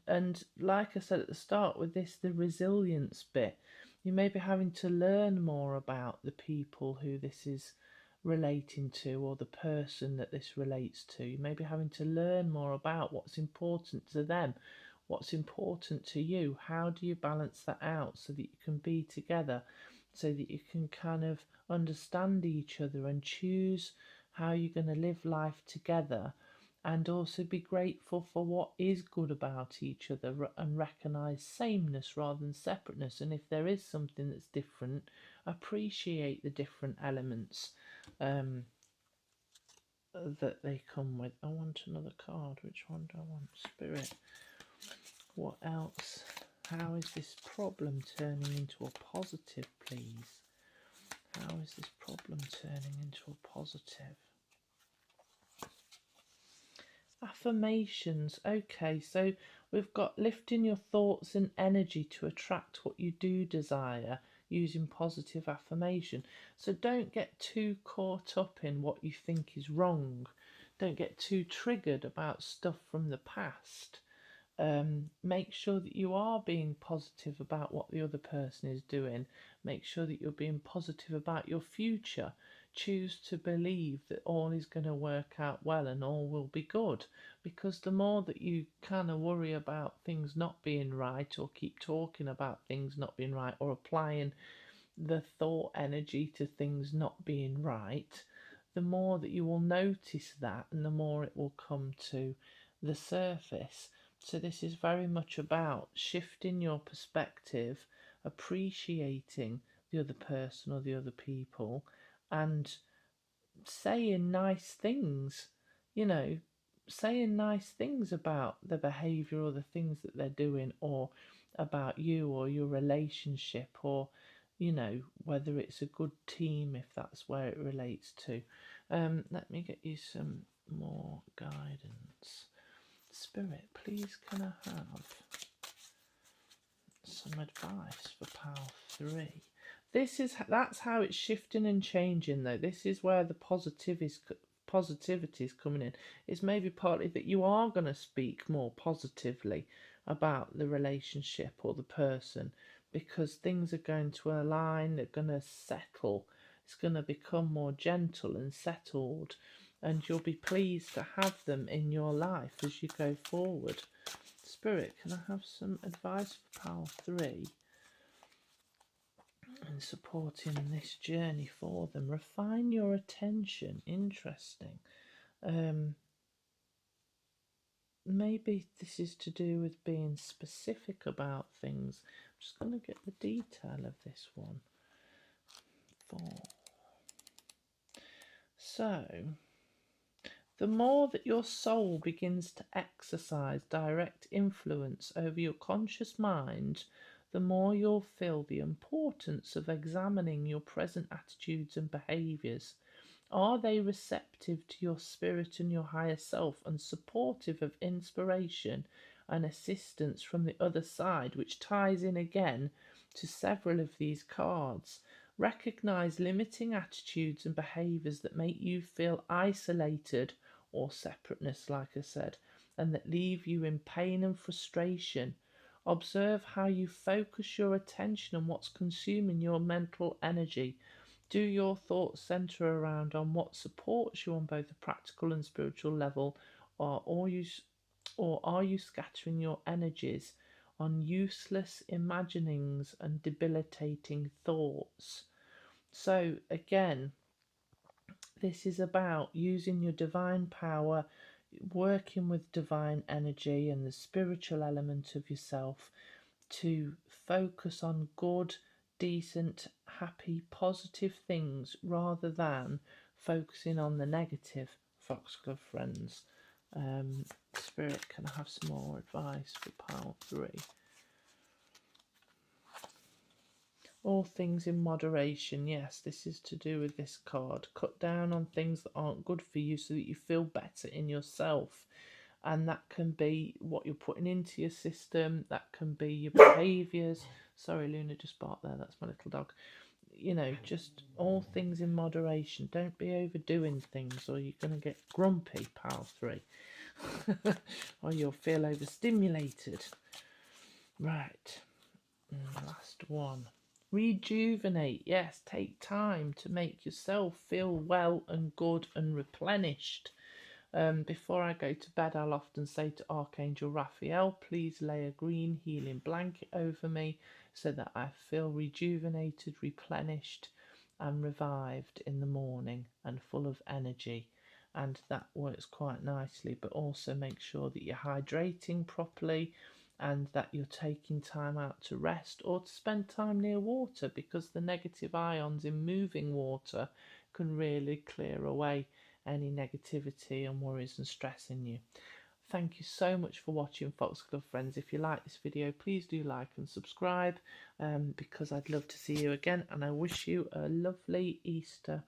like I said at the start with this, the resilience bit, you may be having to learn more about the people who this is relating to, or the person that this relates to. You may be having to learn more about what's important to them, what's important to you. How do you balance that out so that you can be together, so that you can kind of understand each other and choose how you're going to live life together, and also be grateful for what is good about each other and recognize sameness rather than separateness. And if there is something that's different, appreciate the different elements that they come with. I want another card. Which one do I want? Spirit. What else? How is this problem turning into a positive, please? How is this problem turning into a positive? Affirmations. Okay, so we've got lifting your thoughts and energy to attract what you do desire using positive affirmation. So don't get too caught up in what you think is wrong. Don't get too triggered about stuff from the past. Make sure that you are being positive about what the other person is doing. Make sure that you're being positive about your future. Choose to believe that all is going to work out well and all will be good, because the more that you kind of worry about things not being right, or keep talking about things not being right, or applying the thought energy to things not being right, the more that you will notice that, and the more it will come to the surface. So this is very much about shifting your perspective, appreciating the other person or the other people, and saying nice things, saying nice things about the behaviour or the things that they're doing, or about you or your relationship, or whether it's a good team, if that's where it relates to. Let me get you some more guidance. Spirit, please can I have some advice for pile 3? That's how it's shifting and changing, though. This is where the positivity is coming in. It's maybe partly that you are going to speak more positively about the relationship or the person, because things are going to align, they're going to settle, it's going to become more gentle and settled, and you'll be pleased to have them in your life as you go forward. Spirit, can I have some advice for pile 3 and supporting this journey for them? Refine your attention. Interesting. Maybe this is to do with being specific about things. I'm just going to get the detail of this one. 4. So, the more that your soul begins to exercise direct influence over your conscious mind, the more you'll feel the importance of examining your present attitudes and behaviours. Are they receptive to your spirit and your higher self, and supportive of inspiration and assistance from the other side, which ties in again to several of these cards? Recognize limiting attitudes and behaviours that make you feel isolated or separateness, like I said, and that leave you in pain and frustration. Observe how you focus your attention on what's consuming your mental energy. Do your thoughts centre around on what supports you on both a practical and spiritual level, or are you scattering your energies on useless imaginings and debilitating thoughts? So again, this is about using your divine power, working with divine energy and the spiritual element of yourself to focus on good, decent, happy, positive things rather than focusing on the negative, Foxglove friends. Spirit, can I have some more advice for pile 3? All things in moderation. Yes, this is to do with this card. Cut down on things that aren't good for you so that you feel better in yourself. And that can be what you're putting into your system. That can be your behaviours. Sorry, Luna just barked there. That's my little dog. Just all things in moderation. Don't be overdoing things, or you're going to get grumpy, pile 3. Or you'll feel overstimulated. Right. Last one. Rejuvenate. Yes, take time to make yourself feel well and good and replenished. Before I go to bed, I'll often say to Archangel Raphael, please lay a green healing blanket over me so that I feel rejuvenated, replenished, and revived in the morning and full of energy. And that works quite nicely, but also make sure that you're hydrating properly and that you're taking time out to rest or to spend time near water, because the negative ions in moving water can really clear away any negativity and worries and stress in you. Thank you so much for watching, Foxglove friends. If you like this video, please do like and subscribe, because I'd love to see you again, and I wish you a lovely Easter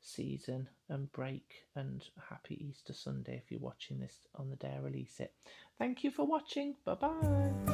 season and break, and happy Easter Sunday if you're watching this on the day I release it. Thank you for watching. Bye bye.